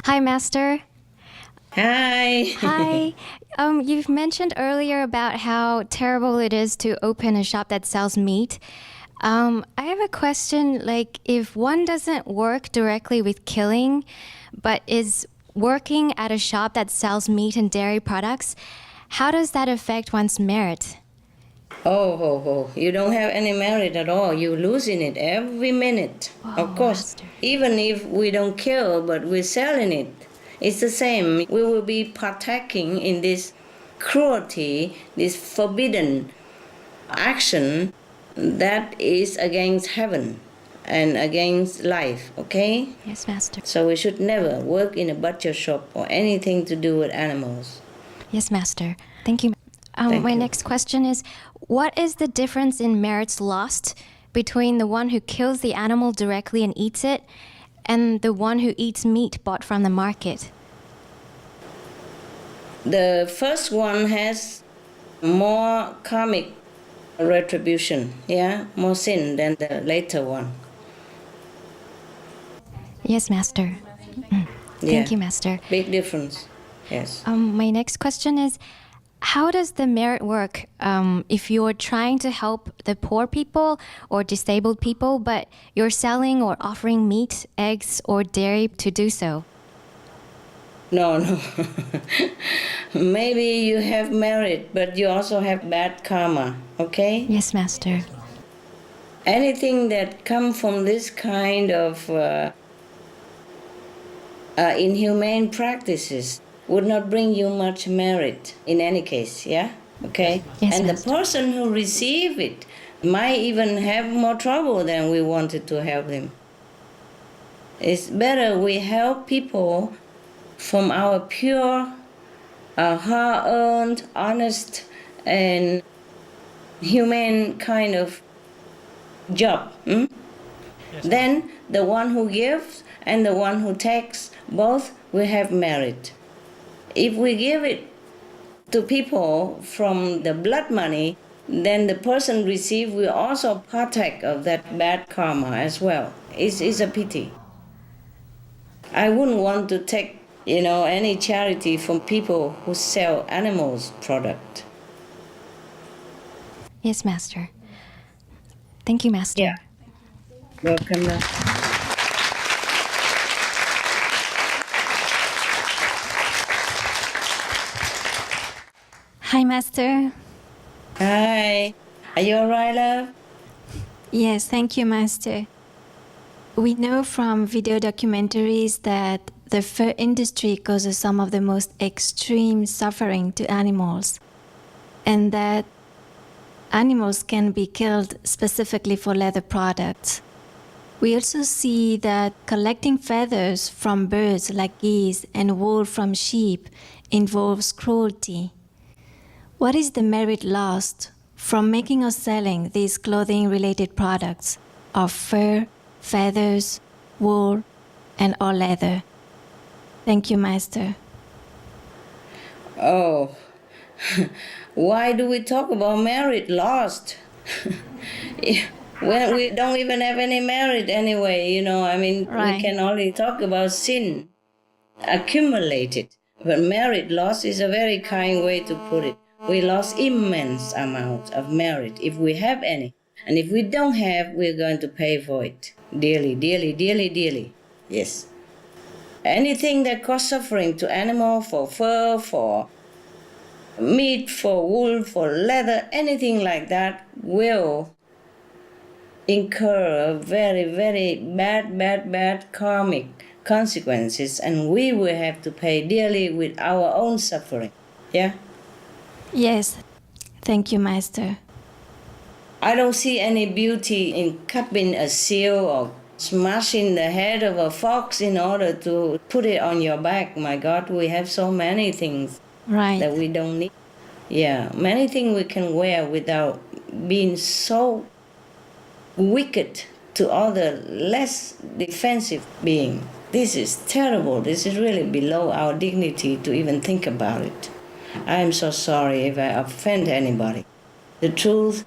Hi, Master. Hi. Hi. You've mentioned earlier about how terrible it is to open a shop that sells meat. I have a question, like if one doesn't work directly with killing, but is working at a shop that sells meat and dairy products, how does that affect one's merit? Oh, you don't have any merit at all. You're losing it every minute. Of course, even if we don't kill, but we're selling it, it's the same. We will be partaking in this cruelty, this forbidden action that is against heaven and against life, okay? Yes, Master. So we should never work in a butcher shop or anything to do with animals. Yes, Master. Thank you. Thank My you. next question is, what is the difference in merits lost between the one who kills the animal directly and eats it and the one who eats meat bought from the market? The first one has more karmic retribution, more sin than the later one. Yes, Master. Thank you, Master. Big difference, yes. My next question is, how does the merit work if you're trying to help the poor people or disabled people, but you're selling or offering meat, eggs, or dairy to do so? No. Maybe you have merit, but you also have bad karma, okay? Yes, Master. Anything that comes from this kind of inhumane practices would not bring you much merit in any case, okay? Yes, and Master. The person who receive it might even have more trouble than we wanted to help them. It's better we help people from our pure, hard-earned, honest, and humane kind of job. Then the one who gives and the one who takes, both will have merit. If we give it to people from the blood money, then the person received will also partake of that bad karma as well. It's a pity. I wouldn't want to take, any charity from people who sell animals product. Yes, Master. Thank you, Master. Yeah. Welcome. Hi, Master. Hi. Are you all right, love? Yes, thank you, Master. We know from video documentaries that the fur industry causes some of the most extreme suffering to animals, and that animals can be killed specifically for leather products. We also see that collecting feathers from birds like geese and wool from sheep involves cruelty. What is the merit lost from making or selling these clothing-related products of fur, feathers, wool, and or leather? Thank you, Master. Oh, why do we talk about merit lost? Well, we don't even have any merit anyway, Right. We can only talk about sin accumulated. But merit loss is a very kind way to put it. We lost immense amount of merit, if we have any. And if we don't have, we're going to pay for it dearly, dearly, dearly, dearly. Yes. Anything that causes suffering to animal, for fur, for meat, for wool, for leather, anything like that will incur very, very bad karmic consequences, and we will have to pay dearly with our own suffering. Yeah? Yes. Thank you, Master. I don't see any beauty in cupping a seal or smashing the head of a fox in order to put it on your back. My God, we have so many things Right. that we don't need. Yeah, many things we can wear without being so wicked to other less defensive being. This is terrible. This is really below our dignity to even think about it. I am so sorry if I offend anybody. The truth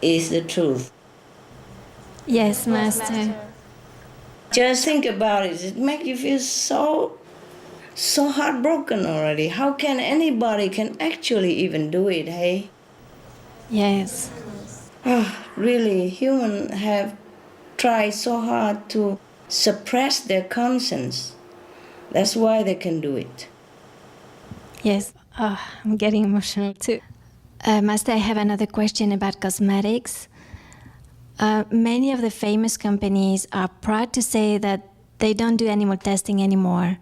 is the truth. Yes, Master. Just think about it. It makes you feel so heartbroken already. How can anybody can actually even do it, hey? Yes. Really, humans have tried so hard to suppress their conscience. That's why they can do it. Yes. I'm getting emotional too. Master, I have another question about cosmetics. Many of the famous companies are proud to say that they don't do animal testing anymore,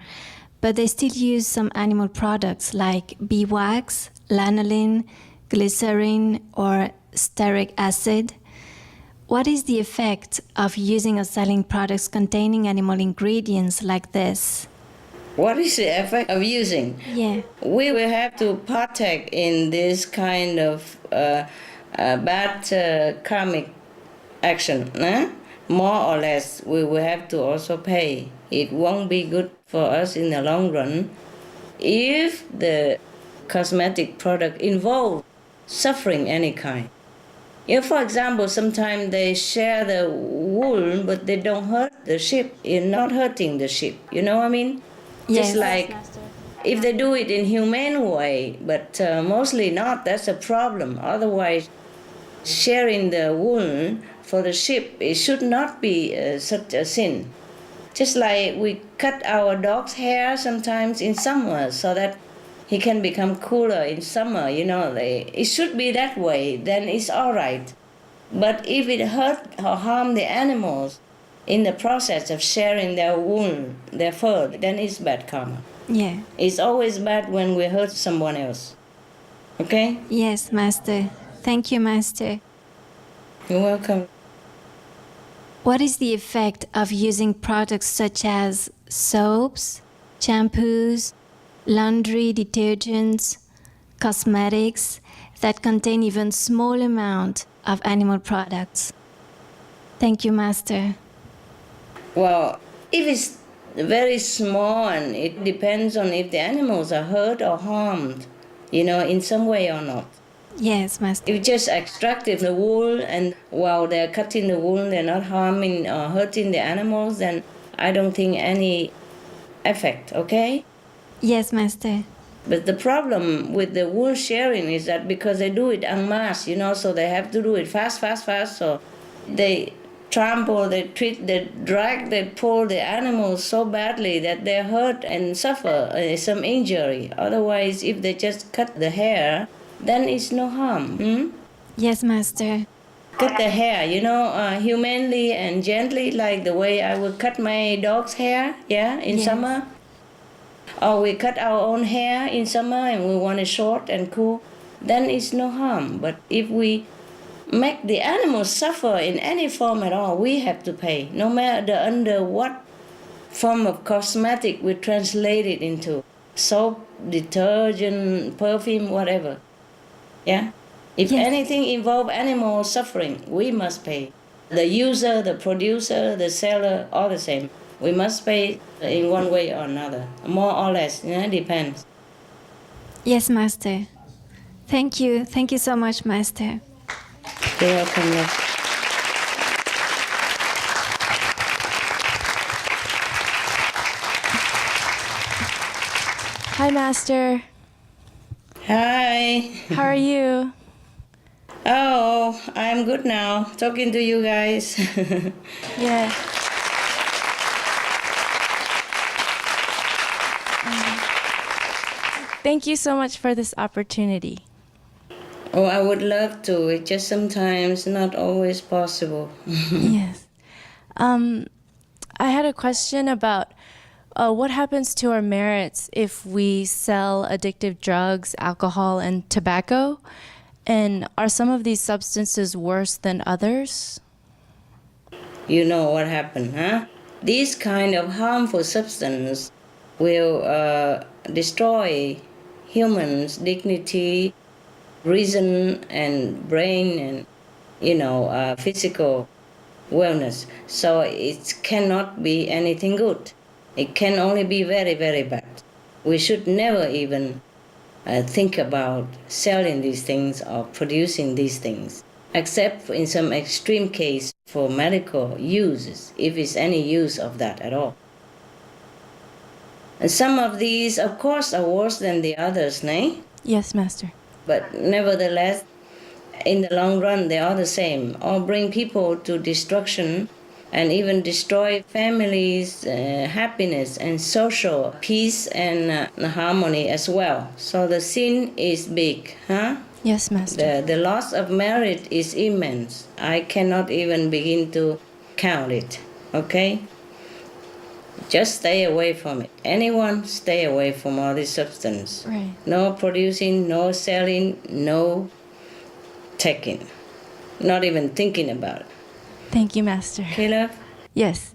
but they still use some animal products like beeswax, lanolin, glycerin, or stearic acid. What is the effect of using or selling products containing animal ingredients like this? What is the effect of using? Yeah. We will have to partake in this kind of bad karmic action. More or less, we will have to also pay. It won't be good for us in the long run if the cosmetic product involves suffering any kind. For example, sometimes they share the wool, but they don't hurt the sheep. You're not hurting the sheep. You know what I mean? Yes. Just like if they do it in humane way, but mostly not, that's a problem. Otherwise, sharing the wool for the sheep, it should not be such a sin. Just like we cut our dog's hair sometimes in summer so that he can become cooler in summer, it should be that way, then it's all right. But if it hurt or harm the animals in the process of sharing their wool, their fur, then it's bad karma. Yeah. It's always bad when we hurt someone else. Okay? Yes, Master. Thank you, Master. You're welcome. What is the effect of using products such as soaps, shampoos, laundry detergents, cosmetics that contain even small amount of animal products? Thank you, Master. Well, if it's very small, and it depends on if the animals are hurt or harmed, in some way or not. Yes, Master. If just extracted the wool and while they're cutting the wool, they're not harming or hurting the animals, then I don't think any effect, okay? Yes, Master. But the problem with the wool sharing is that because they do it en masse, so they have to do it fast, so they trample, they treat, they drag, they pull the animals so badly that they hurt and suffer some injury. Otherwise, if they just cut the hair, then it's no harm. Yes, Master. Cut the hair, humanely and gently, like the way I would cut my dog's hair, in summer. Or we cut our own hair in summer and we want it short and cool, then it's no harm. But if we make the animals suffer in any form at all, we have to pay, no matter under what form of cosmetic we translate it into. Soap, detergent, perfume, whatever. Yeah? If anything involves animal suffering, we must pay. The user, the producer, the seller, all the same. We must pay in one way or another, more or less, depends. Yes, Master. Thank you. Thank you so much, Master. You're welcome. Yes. Hi, Master. Hi. How are you? Oh, I'm good now, talking to you guys. Yeah. Thank you so much for this opportunity. Oh, I would love to. It's just sometimes not always possible. Yes. I had a question about what happens to our merits if we sell addictive drugs, alcohol, and tobacco? And are some of these substances worse than others? You know what happened, huh? These kind of harmful substances will destroy humans' dignity, reason, and brain, and physical wellness. So it cannot be anything good. It can only be very, very bad. We should never even think about selling these things or producing these things, except in some extreme case for medical uses, if it's any use of that at all. And some of these, of course, are worse than the others, nay? Yes, Master. But nevertheless, in the long run, they are the same, or bring people to destruction and even destroy families' happiness and social peace and harmony as well. So the sin is big, huh? Yes, Master. The loss of merit is immense. I cannot even begin to count it, okay? Just stay away from it. Anyone, stay away from all this substance. Right. No producing, no selling, no taking. Not even thinking about it. Thank you, Master. Okay, love? Yes.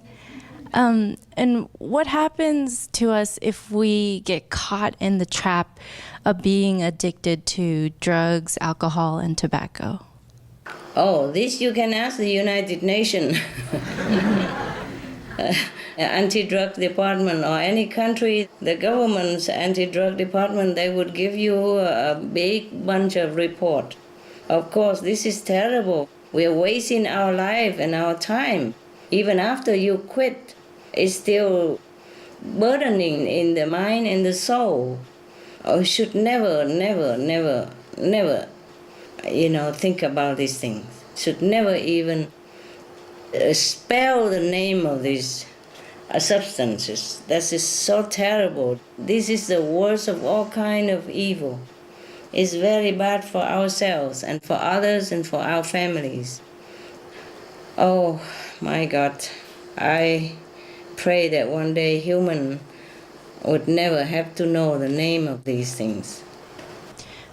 And what happens to us if we get caught in the trap of being addicted to drugs, alcohol, and tobacco? Oh, this you can ask the United Nations. Anti-drug department or any country, the government's anti-drug department, they would give you a big bunch of report. Of course, this is terrible. We are wasting our life and our time. Even after you quit, it's still burdening in the mind and the soul. You should never, never, never, never, think about these things. Should never even spell the name of these substances. That is so terrible. This is the worst of all kind of evil. It's very bad for ourselves and for others and for our families. Oh my God, I pray that one day human would never have to know the name of these things.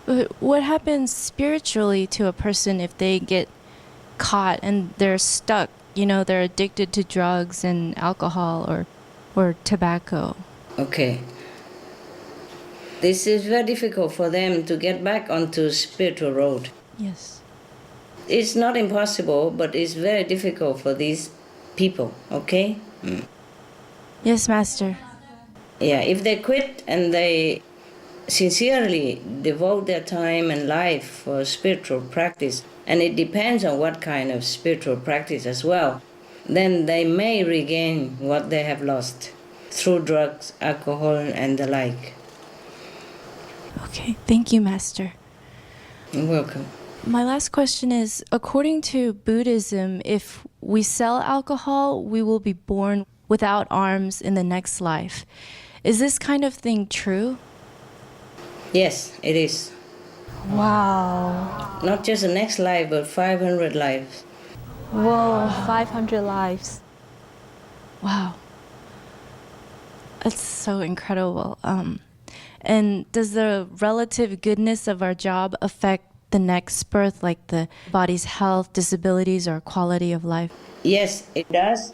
But what happens spiritually to a person if they get caught and they're stuck? They're addicted to drugs and alcohol or tobacco. Okay. This is very difficult for them to get back onto spiritual road. Yes. It's not impossible, but it's very difficult for these people, okay? Yes, Master. Yeah, if they quit and they sincerely devote their time and life for spiritual practice, and it depends on what kind of spiritual practice as well, then they may regain what they have lost through drugs, alcohol, and the like. Okay, thank you, Master. You're welcome. My last question is, according to Buddhism, if we sell alcohol, we will be born without arms in the next life. Is this kind of thing true? Yes, it is. Wow. Not just the next life, but 500 lives. Whoa, 500 lives. Wow. That's so incredible. And does the relative goodness of our job affect the next birth, like the body's health, disabilities, or quality of life? Yes, it does.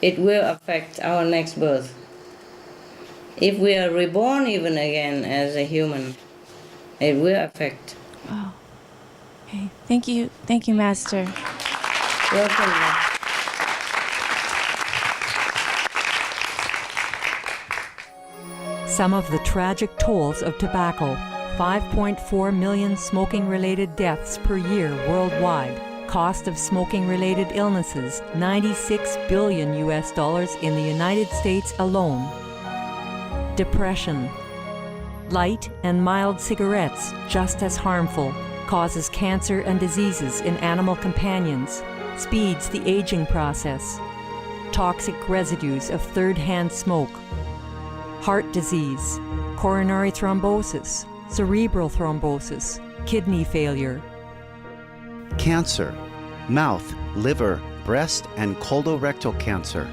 It will affect our next birth. If we are reborn even again as a human, it will affect. Wow. Okay. Thank you. Thank you, Master. Welcome. Some of the tragic tolls of tobacco: 5.4 million smoking-related deaths per year worldwide. Cost of smoking-related illnesses: $96 billion in the United States alone. Depression. Light and mild cigarettes, just as harmful, causes cancer and diseases in animal companions, speeds the aging process. Toxic residues of third-hand smoke. Heart disease, coronary thrombosis, cerebral thrombosis, kidney failure. Cancer, mouth, liver, breast, and colorectal cancer,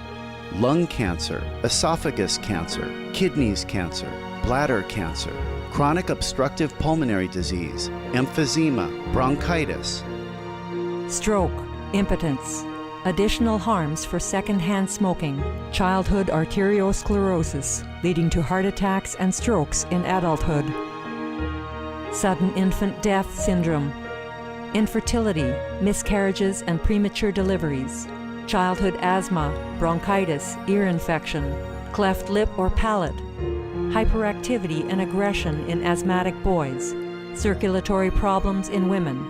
lung cancer, esophagus cancer, kidneys cancer, bladder cancer, chronic obstructive pulmonary disease, emphysema, bronchitis. Stroke, impotence. Additional harms for secondhand smoking: childhood arteriosclerosis, leading to heart attacks and strokes in adulthood. Sudden infant death syndrome. Infertility, miscarriages and premature deliveries. Childhood asthma, bronchitis, ear infection, cleft lip or palate. Hyperactivity and aggression in asthmatic boys. Circulatory problems in women.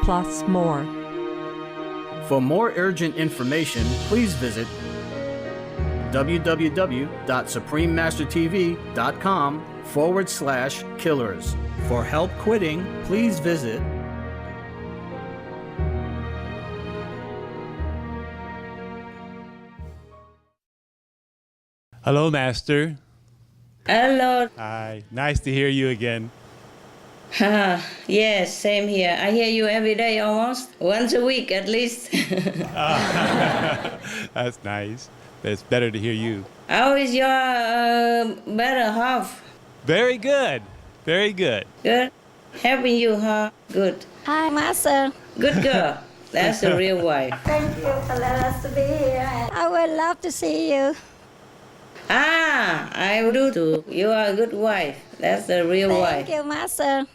Plus more. For more urgent information, please visit www.suprememastertv.com/killers. For help quitting, please visit Hello, Master. Hello. Hi. Nice to hear you again. Yes, same here. I hear you every day almost, once a week at least. That's nice. It's better to hear you. How is your better half? Very good. Very good. Good? Helping you, huh? Good. Hi, Master. Good girl. That's the real wife. Thank you for letting us to be here. I would love to see you. I do too. You are a good wife. That's the real wife. Thank you, Master.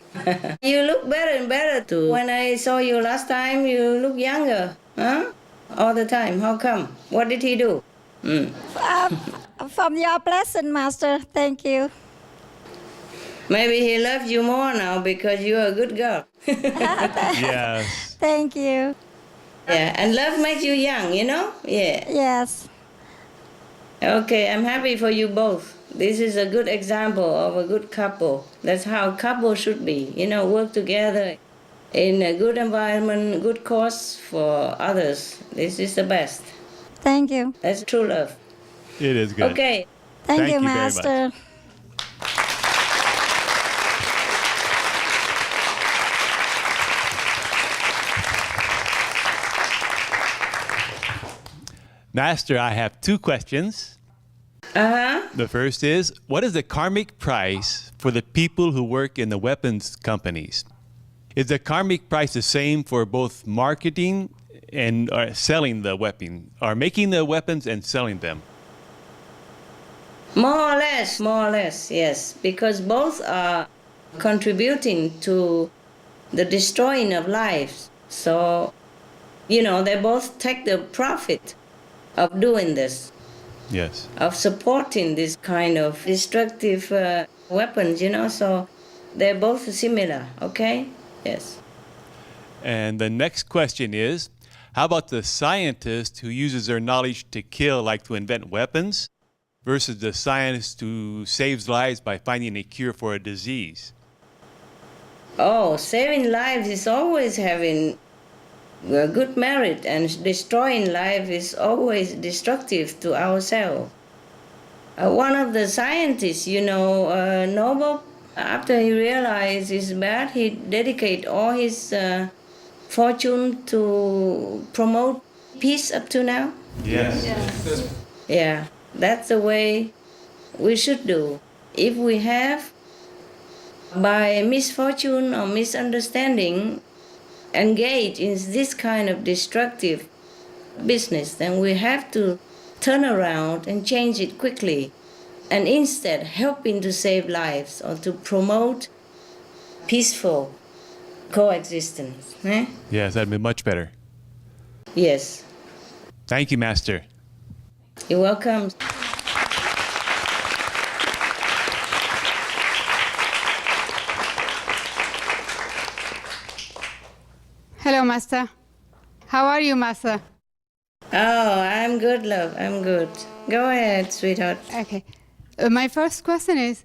You look better and better too. When I saw you last time, you look younger. Huh? All the time. How come? What did he do? From your blessing, Master. Thank you. Maybe he loves you more now because you're a good girl. Yes. Thank you. Yeah, and love makes you young, you know? Yeah. Yes. Okay, I'm happy for you both. This is a good example of a good couple. That's how couples should be. You know, work together in a good environment, good cause for others. This is the best. Thank you. That's true love. It is good. Okay. Thank you, very Master. much. Master, I have two questions. The first is, what is the karmic price for the people who work in the weapons companies? Is the karmic price the same for both marketing and selling the weapon, or making the weapons and selling them? More or less, yes. Because both are contributing to the destroying of lives. So, you know, they both take the profit of doing this. Yes. Of supporting this kind of destructive weapons, you know, so they're both similar, okay? Yes. And the next question is, how about the scientist who uses their knowledge to kill, like to invent weapons, versus the scientist who saves lives by finding a cure for a disease? Oh, saving lives is always having a good merit, and destroying life is always destructive to ourselves. One of the scientists, you know, Nobel, after he realized it's bad, he dedicated all his fortune to promote peace up to now. Yes. Yeah, that's the way we should do. If we have, by misfortune or misunderstanding, engage in this kind of destructive business, then we have to turn around and change it quickly, and instead helping to save lives or to promote peaceful coexistence. Eh? Yes, that'd be much better. Yes. Thank you, Master. You're welcome. Hello, Master. How are you, Master? Oh, I'm good, love. I'm good. Go ahead, sweetheart. Okay. My first question is,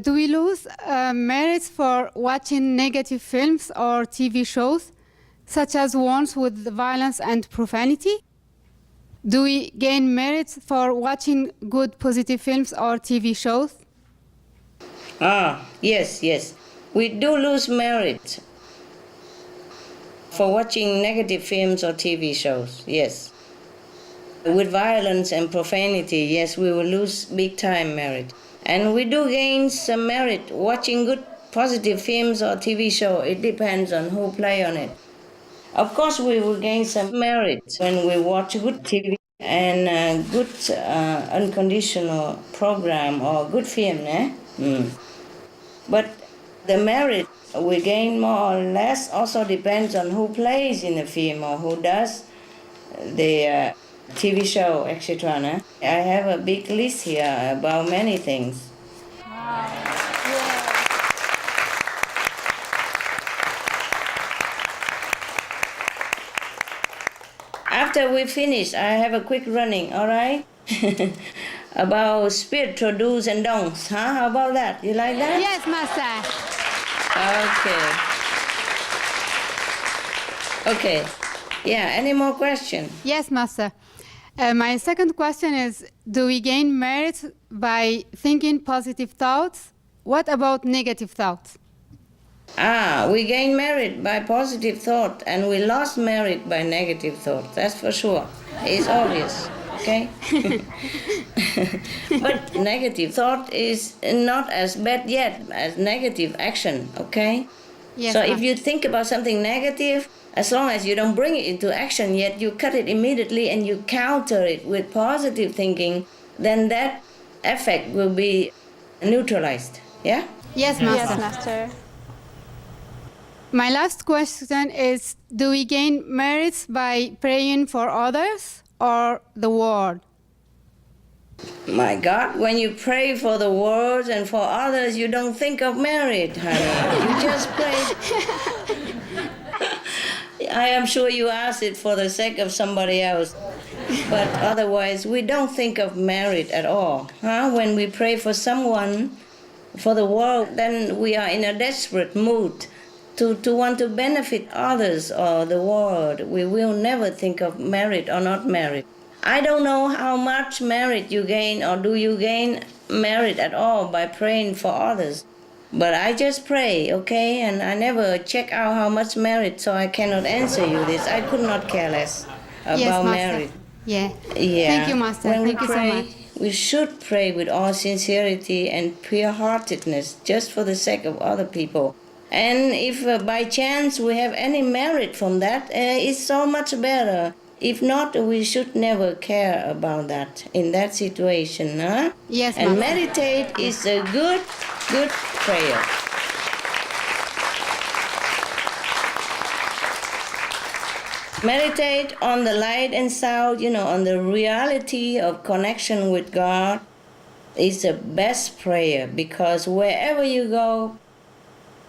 do we lose merits for watching negative films or TV shows, such as ones with violence and profanity? Do we gain merits for watching good positive films or TV shows? Yes. We do lose merit for watching negative films or TV shows, yes. With violence and profanity, yes, we will lose big time merit. And we do gain some merit watching good positive films or TV show. It depends on who play on it. Of course, we will gain some merit when we watch good TV and good unconditional program or good film. But the merit we gain more or less also depends on who plays in the film or who does the TV show, etc. I have a big list here about many things. After we finish, I have a quick running, all right? About spiritual do's and don'ts, huh? How about that? You like that? Yes, Master. Okay. Yeah, any more questions? Yes, Master. My second question is, do we gain merit by thinking positive thoughts? What about negative thoughts? We gain merit by positive thought and we lost merit by negative thought. That's for sure. It's obvious, okay? But negative thought is not as bad yet as negative action, okay? Yes, so if you think about something negative, as long as you don't bring it into action yet, you cut it immediately and you counter it with positive thinking, then that effect will be neutralized, yeah? Yes, Master. Yes, Master. My last question is, do we gain merits by praying for others or the world? My God, when you pray for the world and for others, you don't think of merit, honey. You just pray. I am sure you ask it for the sake of somebody else. But otherwise, we don't think of merit at all. When we pray for someone, for the world, then we are in a desperate mood to want to benefit others or the world. We will never think of merit or not merit. I don't know how much merit you gain or do you gain merit at all by praying for others. But I just pray, okay? And I never check out how much merit, so I cannot answer you this. I could not care less about merit. Yeah. Yeah. Thank you, Master. When Thank we you pray, so much. we should pray with all sincerity and pure-heartedness, just for the sake of other people. And if by chance we have any merit from that, it's so much better. If not, we should never care about that in that situation, huh? Yes, and Master. meditate is a good prayer. Meditate on the light and sound, on the reality of connection with God is the best prayer, because wherever you go,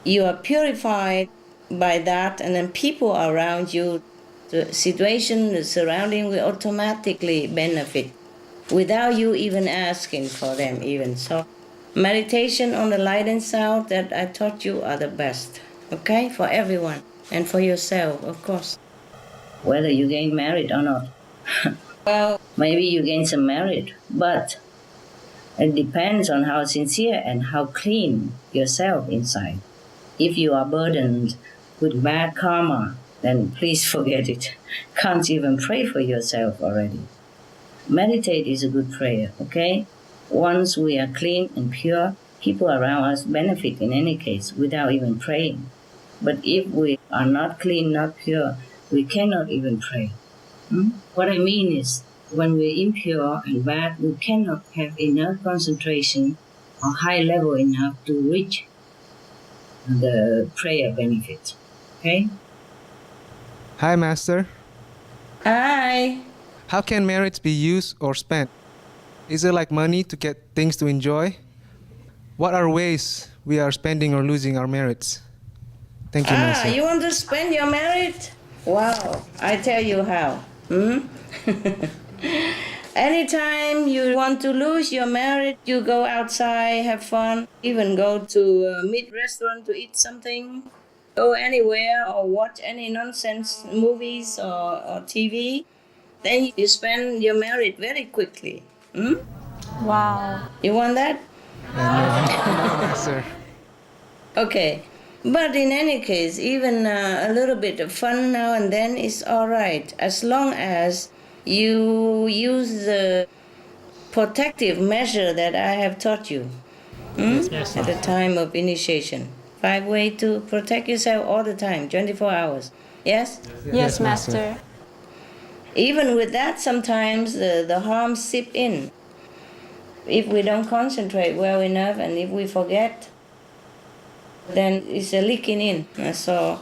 you are purified by that, and then people around you, the situation, the surrounding will automatically benefit without you even asking for them even. So meditation on the light and sound that I taught you are the best, okay, for everyone and for yourself, of course. Whether you gain merit or not. Well, maybe you gain some merit, but it depends on how sincere and how clean yourself inside. If you are burdened with bad karma, then please forget it. Can't even pray for yourself already. Meditate is a good prayer, okay? Once we are clean and pure, people around us benefit in any case without even praying. But if we are not clean, not pure, we cannot even pray. What I mean is, when we're impure and bad, we cannot have enough concentration or high level enough to reach the prayer benefit. Okay? Hi, Master. Hi. How can merits be used or spent? Is it like money to get things to enjoy? What are ways we are spending or losing our merits? Thank you, Master. You want to spend your merit? Wow, I tell you how. Anytime you want to lose your merit, you go outside, have fun, even go to a meat restaurant to eat something, go anywhere or watch any nonsense movies or TV, then you spend your merit very quickly. Wow. You want that? No, sir. Okay. But in any case, even a little bit of fun now and then is all right, as long as you use the protective measure that I have taught you at the time of initiation. 5 ways to protect yourself all the time, 24 hours. Yes? Yes, Master. Even with that, sometimes the harm seep in. If we don't concentrate well enough and if we forget, then it's a leaking in. So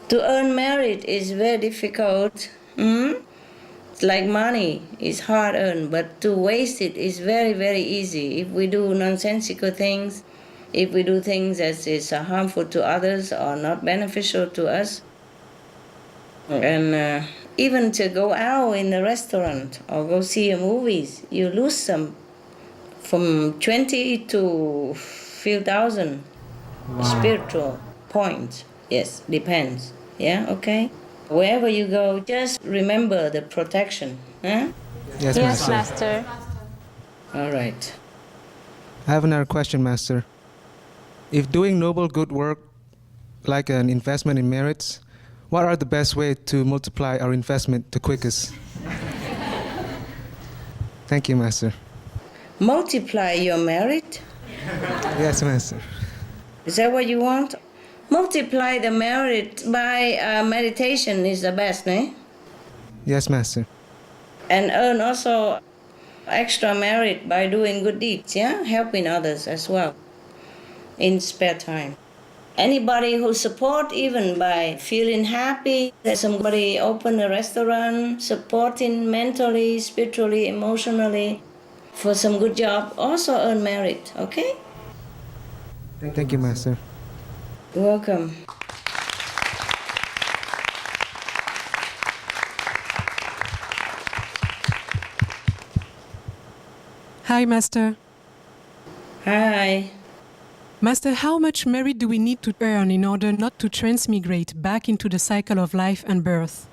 to earn merit is very difficult. It's like money, it's hard earned, but to waste it is very, very easy. If we do nonsensical things, if we do things that is harmful to others or not beneficial to us, and even to go out in a restaurant or go see a movies, you lose some from 20 to few thousand. Wow. Spiritual points. Yes, depends. Yeah, okay? Wherever you go, just remember the protection. Huh? Yes, Yes, Master. Master. All right. I have another question, Master. If doing noble good work, like an investment in merits, what are the best ways to multiply our investment the quickest? Thank you, Master. Multiply your merit. Yes, Master. Is that what you want? Multiply the merit by meditation is the best, eh? Yes, Master. And earn also extra merit by doing good deeds, yeah? Helping others as well in spare time. Anybody who support even by feeling happy that somebody open a restaurant, supporting mentally, spiritually, emotionally for some good job, also earn merit, okay? Thank you, Master. You're welcome. Hi, Master. Hi. Master, how much merit do we need to earn in order not to transmigrate back into the cycle of life and birth?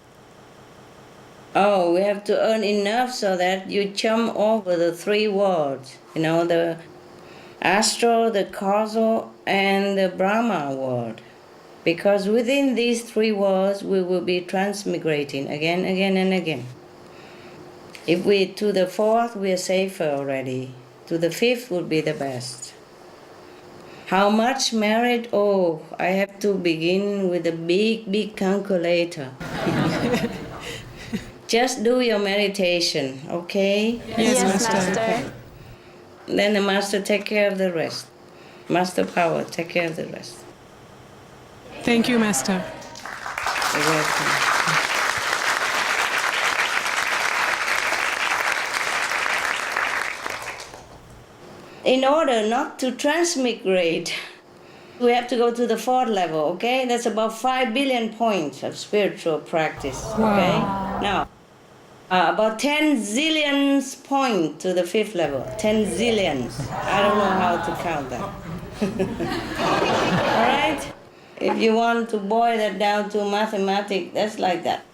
Oh, we have to earn enough so that you jump over the 3 worlds. You know, the astral, the causal, and the Brahma world. Because within these 3 worlds, we will be transmigrating again, and again. If we to the 4th, we are safer already. To the 5th would be the best. How much merit? Oh, I have to begin with a big calculator. Just do your meditation, okay? Yes, Master. Then the Master take care of the rest. Master Power, take care of the rest. Thank you, Master. You're welcome. In order not to transmigrate, we have to go to the 4th level, okay? That's about 5 billion points of spiritual practice, okay? Now, about 10 zillions points to the 5th level. 10 zillions. I don't know how to count that. All right? If you want to boil that down to mathematics, that's like that.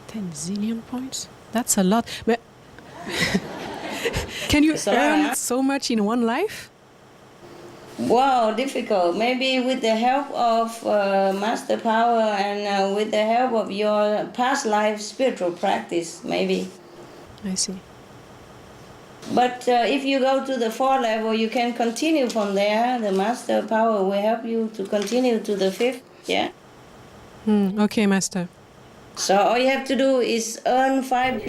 10 zillion points? That's a lot. But can you It's a lot, earn huh? so much in one life? Wow, difficult. Maybe with the help of Master Power and with the help of your past life spiritual practice, maybe. I see. But if you go to the 4th level, you can continue from there. The Master Power will help you to continue to the 5th, yeah? Okay, Master. So all you have to do is earn 5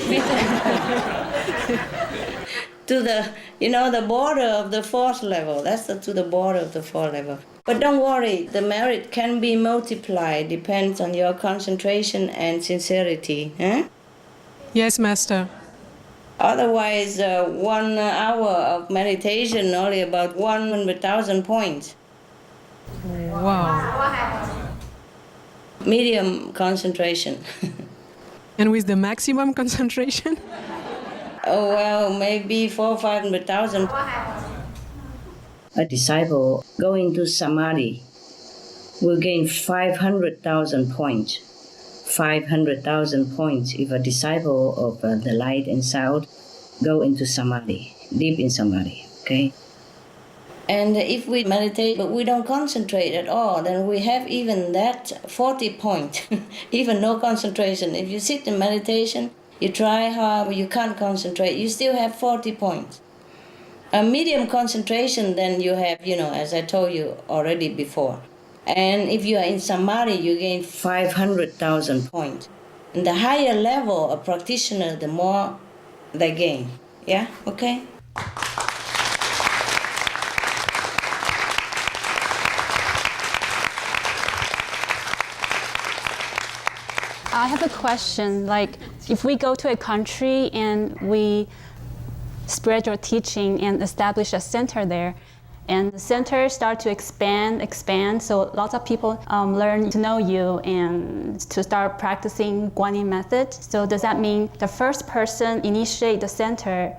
to the, the border of the 4th level. That's to the border of the 4th level. But don't worry, the merit can be multiplied, depends on your concentration and sincerity. Yes, Master. Otherwise, 1 hour of meditation, only about 100,000 points. Wow. Medium concentration. And with the maximum concentration? Oh, well, maybe 400,000 or 500,000. A disciple going to Samadhi will gain 500,000 points. 500,000 points if a disciple of the light and sound go into Samadhi, deep in Samadhi, okay? And if we meditate but we don't concentrate at all, then we have even that 40 point, even no concentration. If you sit in meditation, you try hard, you can't concentrate, you still have 40 points. A medium concentration, then you have, as I told you already before. And if you are in Samadhi, you gain 500,000 points. And the higher level of practitioner, the more they gain. Yeah? Okay? I have a question. Like, if we go to a country and we spread your teaching and establish a center there, and the center start to expand, so lots of people learn to know you and to start practicing Guanyin method. So does that mean the first person initiate the center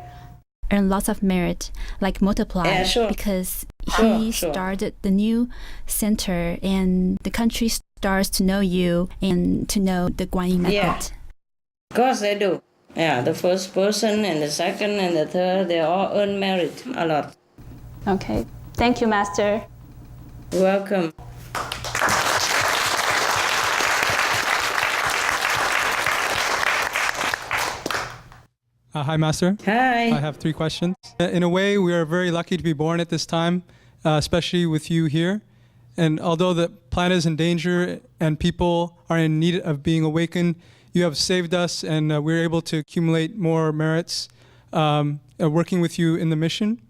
earn lots of merit, like multiply, Yeah, sure. because Sure, he sure. started the new center and the country starts to know you and to know the Guanyin method? Yeah. Of course they do. Yeah, the first person and the second and the third, they all earn merit a lot. Okay. Thank you, Master. You're welcome. Hi, Master. Hi. I have 3 questions. In a way, we are very lucky to be born at this time, especially with you here. And although the planet is in danger and people are in need of being awakened, you have saved us and we're able to accumulate more merits working with you in the mission.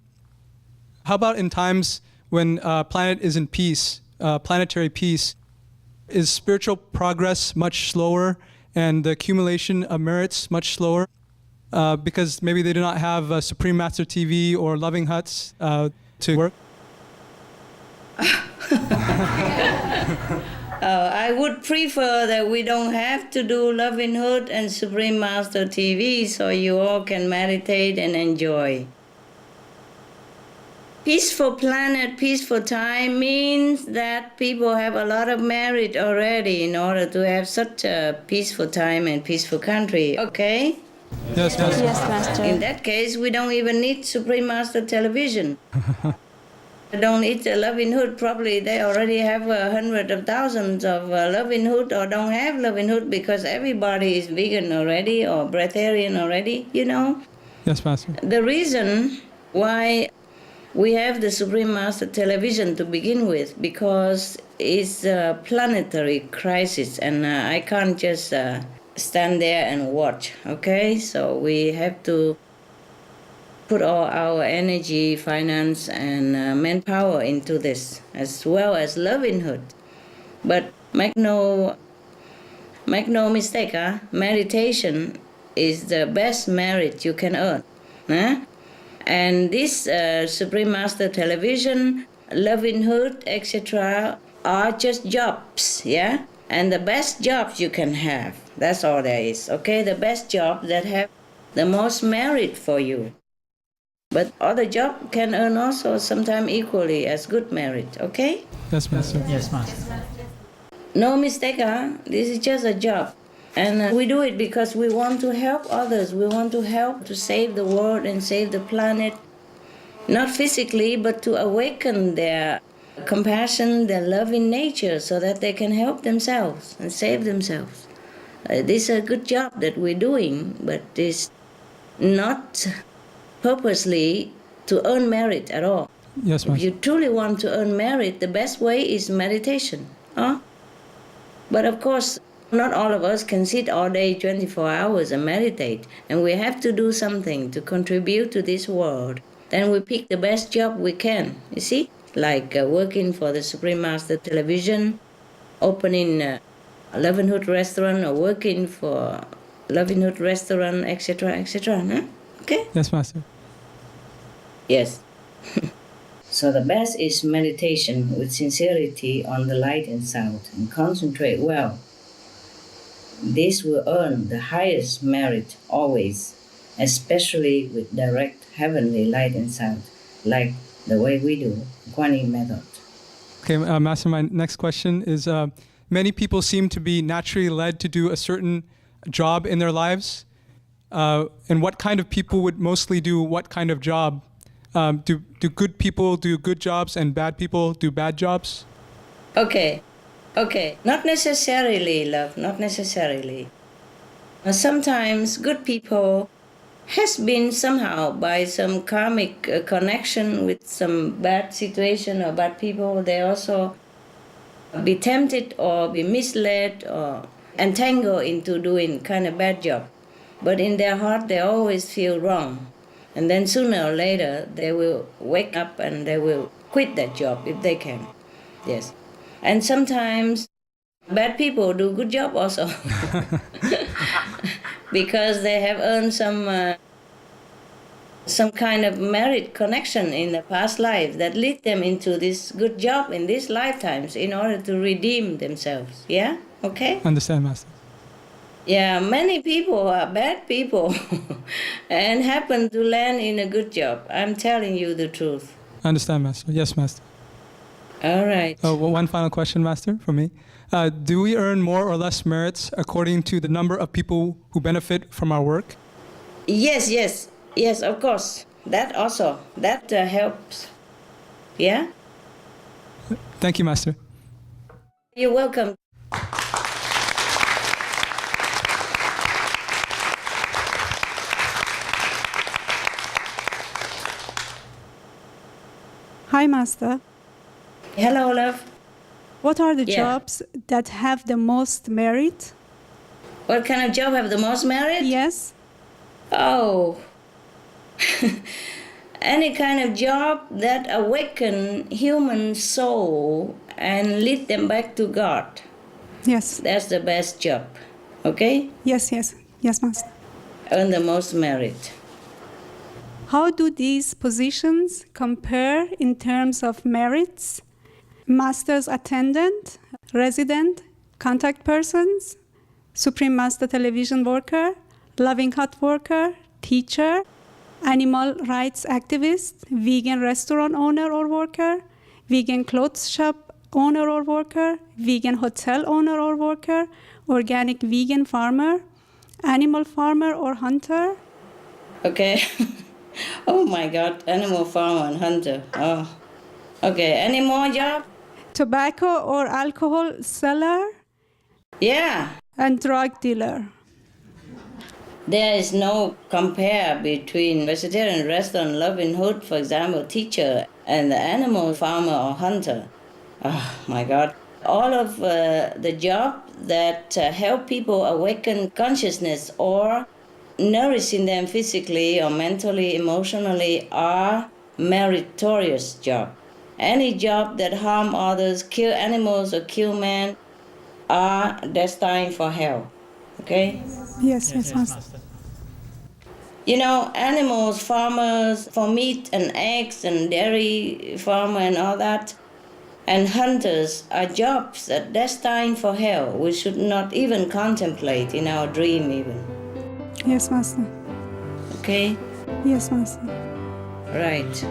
How about in times when planet is in peace, planetary peace? Is spiritual progress much slower and the accumulation of merits much slower? Because maybe they do not have Supreme Master TV or Loving Huts to work? I would prefer that we don't have to do Loving Hood and Supreme Master TV so you all can meditate and enjoy. Peaceful planet, peaceful time means that people have a lot of merit already in order to have such a peaceful time and peaceful country, okay? Yes, Master. Yes, Master. In that case, we don't even need Supreme Master television. Don't need a Loving Hood. Probably they already have hundreds of thousands of Loving Hood or don't have Loving Hood because everybody is vegan already or breatharian already, Yes, Master. The reason why we have the Supreme Master television to begin with because it's a planetary crisis and I can't just stand there and watch, okay? So we have to put all our energy, finance, and manpower into this, as well as Loving Hood. But make no mistake, meditation is the best merit you can earn. And this Supreme Master television, Loving Hood, etc., are just jobs, yeah? And the best jobs you can have, that's all there is, okay? The best job that have the most merit for you. But other job can earn also sometimes equally as good merit, okay? Yes, Master. Yes, Master. No mistake, this is just a job. And we do it because we want to help others. We want to help to save the world and save the planet. Not physically, but to awaken their compassion, their loving nature so that they can help themselves and save themselves. This is a good job that we're doing, but it's not purposely to earn merit at all. Yes, Master. If you truly want to earn merit, the best way is meditation. But of course, not all of us can sit all day 24 hours and meditate, and we have to do something to contribute to this world. Then we pick the best job we can, you see? like working for the Supreme Master Television, opening a Loving Hood restaurant, or working for Loving Hood restaurant, etc., etc. Huh? Okay? Yes, Master. Yes. So the best is meditation with sincerity on the light and sound, and concentrate well. This will earn the highest merit always, especially with direct heavenly light and sound, like the way we do, Kuan Yin method. Okay, Master, my next question is, many people seem to be naturally led to do a certain job in their lives. And what kind of people would mostly do what kind of job? Do good people do good jobs and bad people do bad jobs? Okay. Not necessarily, love, not necessarily. Sometimes good people has been somehow by some karmic connection with some bad situation or bad people, they also be tempted or be misled or entangled into doing kind of bad job. But in their heart, they always feel wrong. And then sooner or later, they will wake up and they will quit that job if they can. Yes. And sometimes bad people do good job also. Because they have earned some kind of merit connection in the past life that lead them into this good job in these lifetimes in order to redeem themselves. Yeah? Okay? Understand, Master. Yeah, many people are bad people and happen to land in a good job. I'm telling you the truth. Understand, Master. Yes, Master. All right. One final question, Master, from me. Do we earn more or less merits according to the number of people who benefit from our work? Yes, of course. That also, that helps. Yeah? Thank you, Master. You're welcome. Hi, Master. Hello, love. What are the jobs that have the most merit? What kind of job have the most merit? Yes. Oh, any kind of job that awaken human soul and lead them back to God. Yes. That's the best job. Okay? Yes, Master. Earn the most merit. How do these positions compare in terms of merits? Master's attendant, resident, contact persons, Supreme Master Television worker, Loving Hut worker, teacher, animal rights activist, vegan restaurant owner or worker, vegan clothes shop owner or worker, vegan hotel owner or worker, organic vegan farmer, animal farmer or hunter. Okay. Oh my God, animal farmer and hunter. Oh. Okay, any more job? Tobacco or alcohol seller. Yeah. And drug dealer. There is no compare between vegetarian restaurant, Loving Hood, for example, teacher, and the animal farmer or hunter. Oh my God. All of the job that help people awaken consciousness or nourishing them physically or mentally, emotionally are meritorious job. Any job that harm others, kill animals or kill men are destined for hell. Okay? Yes, Master. You know, animals, farmers for meat and eggs and dairy farmer and all that, and hunters are jobs that are destined for hell. We should not even contemplate in our dream even. Yes, Master. Okay? Yes, Master. Right.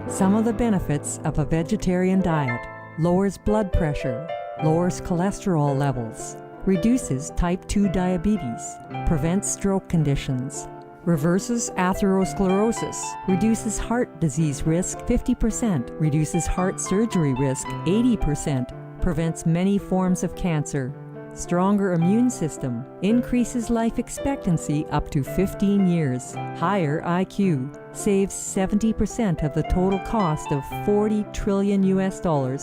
Some of the benefits of a vegetarian diet: lowers blood pressure, lowers cholesterol levels, reduces type 2 diabetes, prevents stroke conditions, reverses atherosclerosis, reduces heart disease risk 50%, reduces heart surgery risk 80%, prevents many forms of cancer, stronger immune system, increases life expectancy up to 15 years, higher IQ, saves 70% of the total cost of $40 trillion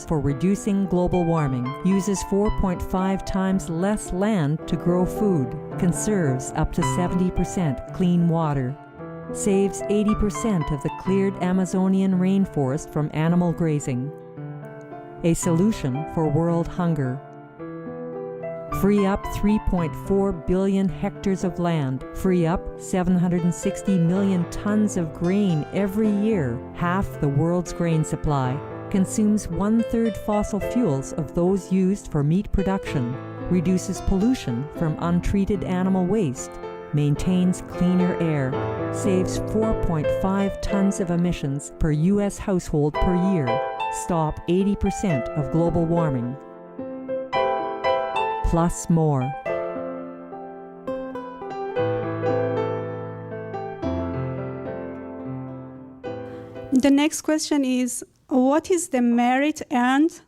for reducing global warming, uses 4.5 times less land to grow food, conserves up to 70% clean water. saves 80% of the cleared Amazonian rainforest from animal grazing. A solution for world hunger. Free up 3.4 billion hectares of land, free up 760 million tons of grain every year, half the world's grain supply, consumes 1/3 fossil fuels of those used for meat production, reduces pollution from untreated animal waste, maintains cleaner air, saves 4.5 tons of emissions per U.S. household per year, stop 80% of global warming. Plus more. The next question is, what is the merit earned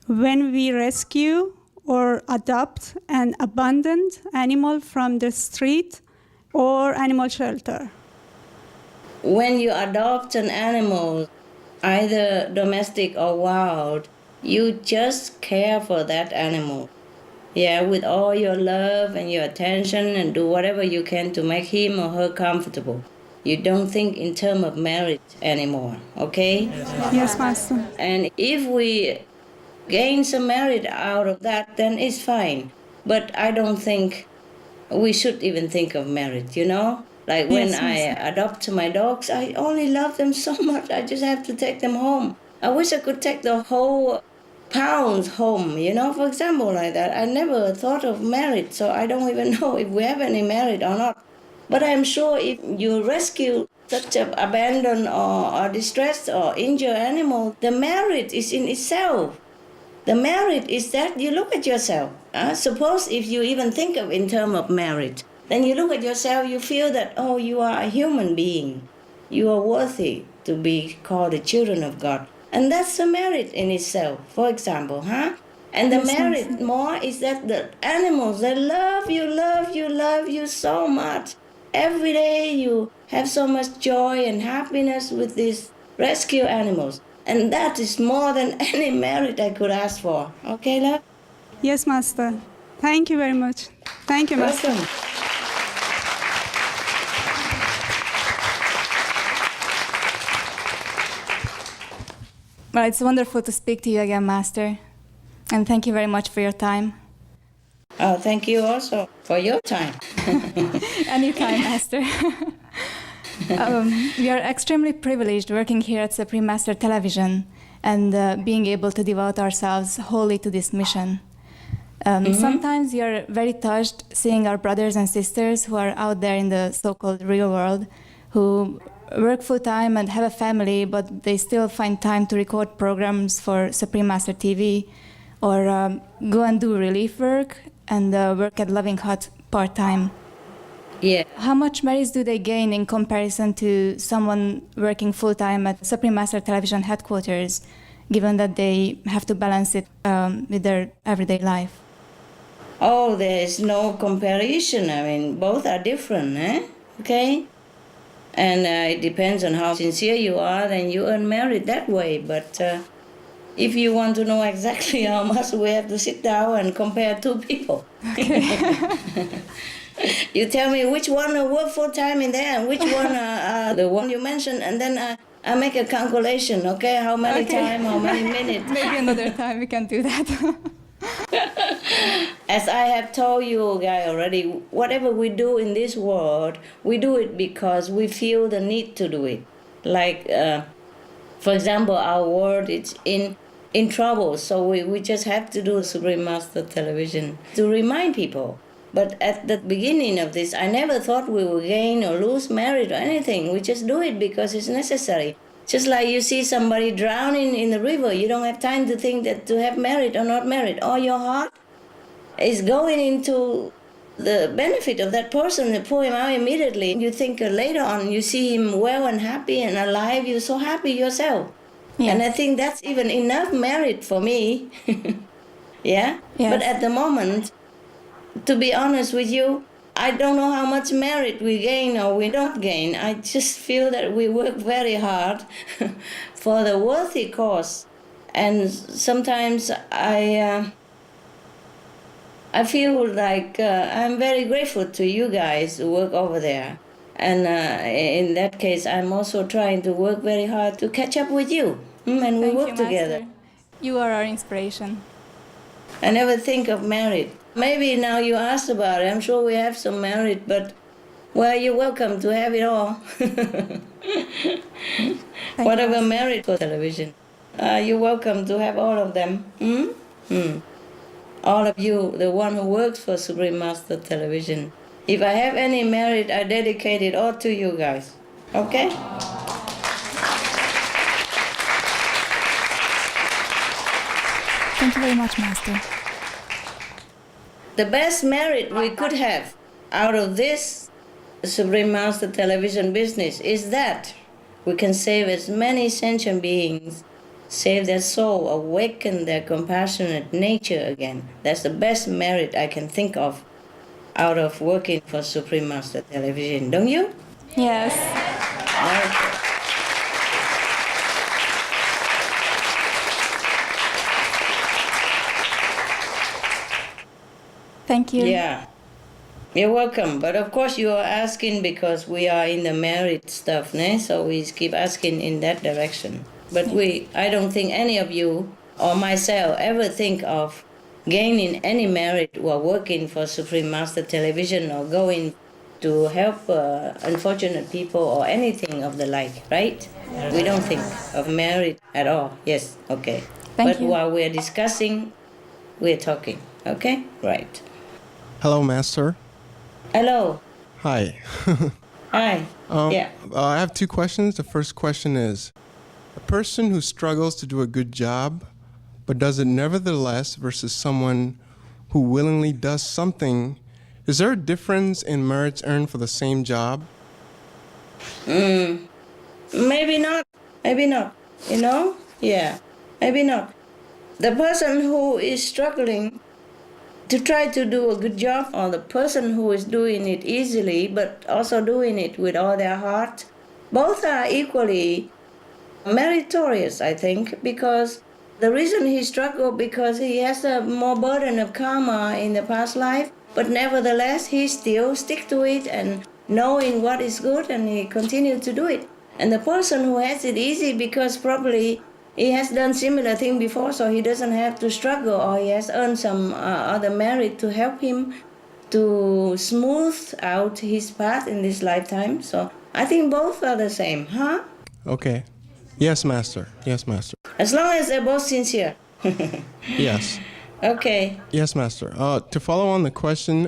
when we rescue or adopt an abandoned animal from the street or animal shelter? When you adopt an animal, either domestic or wild, you just care for that animal. Yeah, with all your love and your attention, and do whatever you can to make him or her comfortable. You don't think in terms of marriage anymore, okay? Yes, Master. And if we gain some merit out of that, then it's fine. But I don't think we should even think of marriage, you know? Like when Yes, I adopt my dogs, I only love them so much, I just have to take them home. I wish I could take the whole pounds home, you know, for example, like that. I never thought of marriage, so I don't even know if we have any merit or not. But I'm sure if you rescue such an abandoned or distressed or injured animal, the merit is in itself. The merit is that you look at yourself. Suppose if you even think of in terms of merit, then you look at yourself, you feel that, oh, you are a human being. You are worthy to be called the children of God. And that's a merit in itself, for example, And the merit more is that the animals, they love you so much. Every day you have so much joy and happiness with these rescue animals. And that is more than any merit I could ask for. Okay, love? Yes, Master. Thank you very much. Thank you, Master. Welcome. Well, it's wonderful to speak to you again, Master. And thank you very much for your time. Oh, thank you also for your time. Anytime, Master. We are extremely privileged working here at Supreme Master Television and being able to devote ourselves wholly to this mission. Sometimes we are very touched seeing our brothers and sisters who are out there in the so-called real world, who work full-time and have a family, but they still find time to record programs for Supreme Master TV or go and do relief work and work at Loving Hut part-time. Yeah. How much merits do they gain in comparison to someone working full-time at Supreme Master Television headquarters, given that they have to balance it with their everyday life? Oh, there is no comparison. I mean, both are different, Okay? And it depends on how sincere you are, then you earn merit that way. But if you want to know exactly how much, we have to sit down and compare two people. Okay. You tell me which one work full-time in there and which one the one you mentioned, and then I make a calculation, okay? How many time, how many minutes. Maybe another time we can do that. As I have told you guys already, whatever we do in this world, we do it because we feel the need to do it. Like, for example, our world is in trouble, so we just have to do Supreme Master Television to remind people. But at the beginning of this, I never thought we would gain or lose merit or anything. We just do it because it's necessary. Just like you see somebody drowning in the river, you don't have time to think that to have merit or not merit. All your heart is going into the benefit of that person, to pull him out immediately. You think later on, you see him well and happy and alive, you're so happy yourself. Yes. And I think that's even enough merit for me. Yeah? Yes. But at the moment, to be honest with you, I don't know how much merit we gain or we don't gain. I just feel that we work very hard for the worthy cause. And sometimes I feel like I'm very grateful to you guys who work over there. And in that case, I'm also trying to work very hard to catch up with you. And we Thank work you, together. Master. You are our inspiration. I never think of married. Maybe now you asked about it. I'm sure we have some married, but well, you're welcome to have it all. Whatever married for television. You're welcome to have all of them. All of you, the one who works for Supreme Master Television. If I have any merit, I dedicate it all to you guys. Okay? Thank you very much, Master. The best merit we could have out of this Supreme Master Television business is that we can save as many sentient beings, save their soul, awaken their compassionate nature again. That's the best merit I can think of out of working for Supreme Master Television, don't you? Yes. Okay. Thank you. Yeah. You're welcome. But of course you are asking because we are in the merit stuff, né? So we keep asking in that direction. But I don't think any of you or myself ever think of gaining any merit while working for Supreme Master Television or going to help unfortunate people or anything of the like, right? We don't think of merit at all. Yes, okay. Thank you. While we're discussing, we're talking, okay? Right. Hello, Master. Hello. Hi. Hi. Yeah. I have two questions. The first question is, a person who struggles to do a good job but does it nevertheless versus someone who willingly does something, is there a difference in merits earned for the same job? Maybe not. Maybe not. You know? Yeah. Maybe not. The person who is struggling to try to do a good job, or the person who is doing it easily but also doing it with all their heart, both are equally meritorious, I think, because the reason he struggled because he has a more burden of karma in the past life, but nevertheless he still stick to it and knowing what is good, and he continued to do it. And the person who has it easy because probably he has done similar thing before, so he doesn't have to struggle, or he has earned some other merit to help him to smooth out his path in this lifetime. So I think both are the same, huh? Okay. Yes, Master. Yes, Master. As long as they're both sincere. Yes. Okay. Yes, Master. To follow on the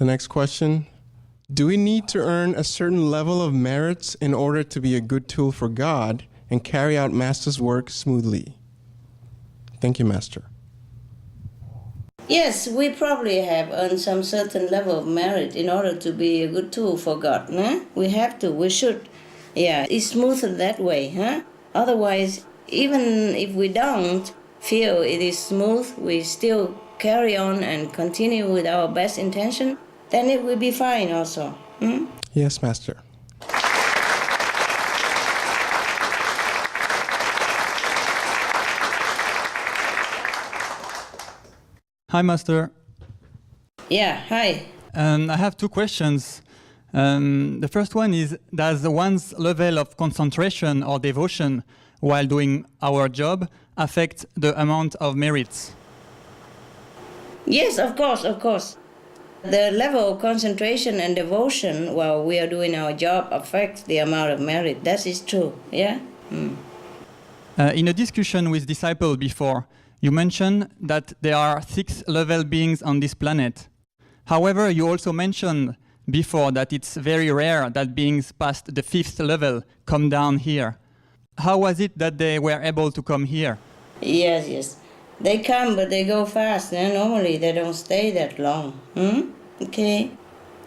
next question, do we need to earn a certain level of merits in order to be a good tool for God and carry out Master's work smoothly? Thank you, Master. Yes, we probably have earned some certain level of merit in order to be a good tool for God. Huh? We have to, we should. Yeah, it's smoother that way. Huh? Otherwise, even if we don't feel it is smooth, we still carry on and continue with our best intention, then it will be fine also. Hmm? Yes, Master. Hi, Master. Yeah, hi. I have two questions. The first one is, does one's level of concentration or devotion while doing our job affect the amount of merits? Yes, of course, of course. The level of concentration and devotion while we are doing our job affects the amount of merit. That is true, yeah? In a discussion with disciples before, you mentioned that there are 6-level beings on this planet. However, you also mentioned before that it's very rare that beings past the 5th level come down here. How was it that they were able to come here? Yes, yes. They come, but they go fast. Normally, they don't stay that long. Okay?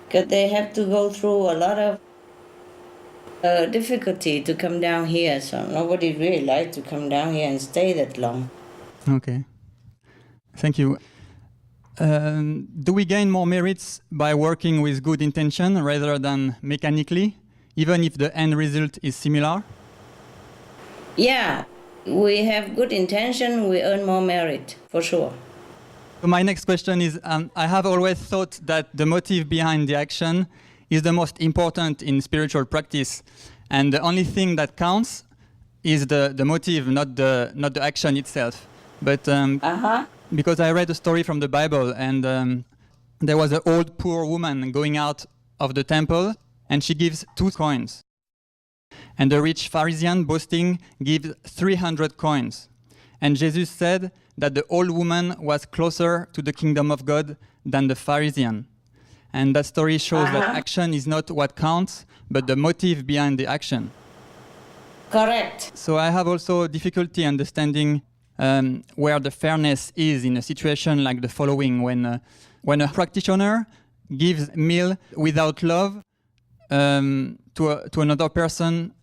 Because they have to go through a lot of difficulty to come down here. So nobody really likes to come down here and stay that long. Okay. Thank you. Do we gain more merits by working with good intention rather than mechanically, even if the end result is similar? Yeah, we have good intention, we earn more merit, for sure. So my next question is, I have always thought that the motive behind the action is the most important in spiritual practice, and the only thing that counts is the motive, not the action itself. But because I read a story from the Bible, and there was an old poor woman going out of the temple, and she gives 2 coins. And the rich Pharisee, boasting, gives 300 coins. And Jesus said that the old woman was closer to the kingdom of God than the Pharisee. And that story shows that action is not what counts, but the motive behind the action. Correct. So I have also difficulty understanding where the fairness is in a situation like the following, when a practitioner gives meal without love to another person,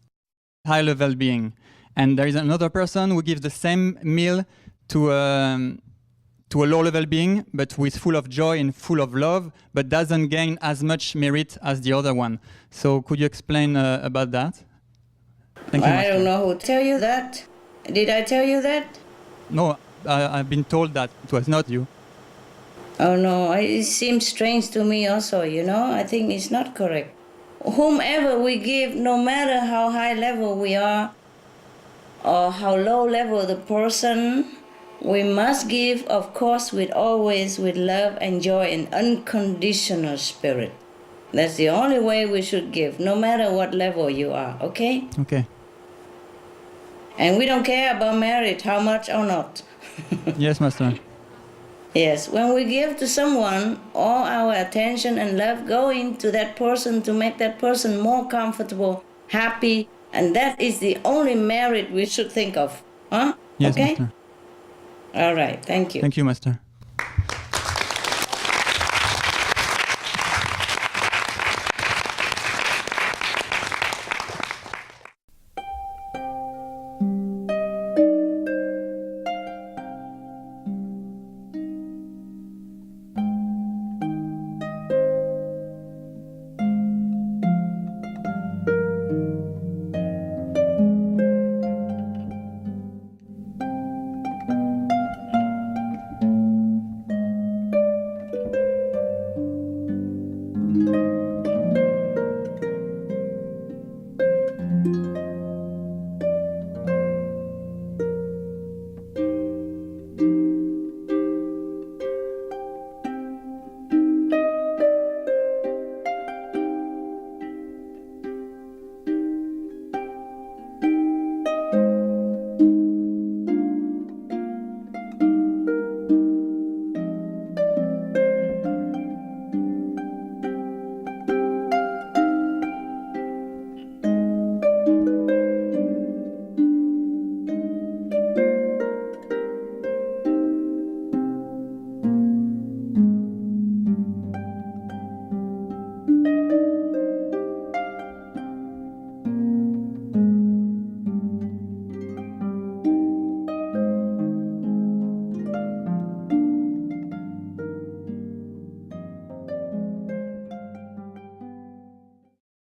high-level being, and there is another person who gives the same meal to a low-level being, but with full of joy and full of love, but doesn't gain as much merit as the other one. So could you explain about that? Thank you, I don't know who tell you that. Did I tell you that? No, I've been told that it was not you. Oh no, it seems strange to me also, I think it's not correct. Whomever we give, no matter how high level we are or how low level the person, we must give, of course, always with love and joy and unconditional spirit. That's the only way we should give, no matter what level you are, okay? Okay. And we don't care about merit, how much or not. Yes, Master. Yes, when we give to someone, all our attention and love go into that person to make that person more comfortable, happy, and that is the only merit we should think of. Huh? Yes, okay? Master. All right, thank you. Thank you, Master.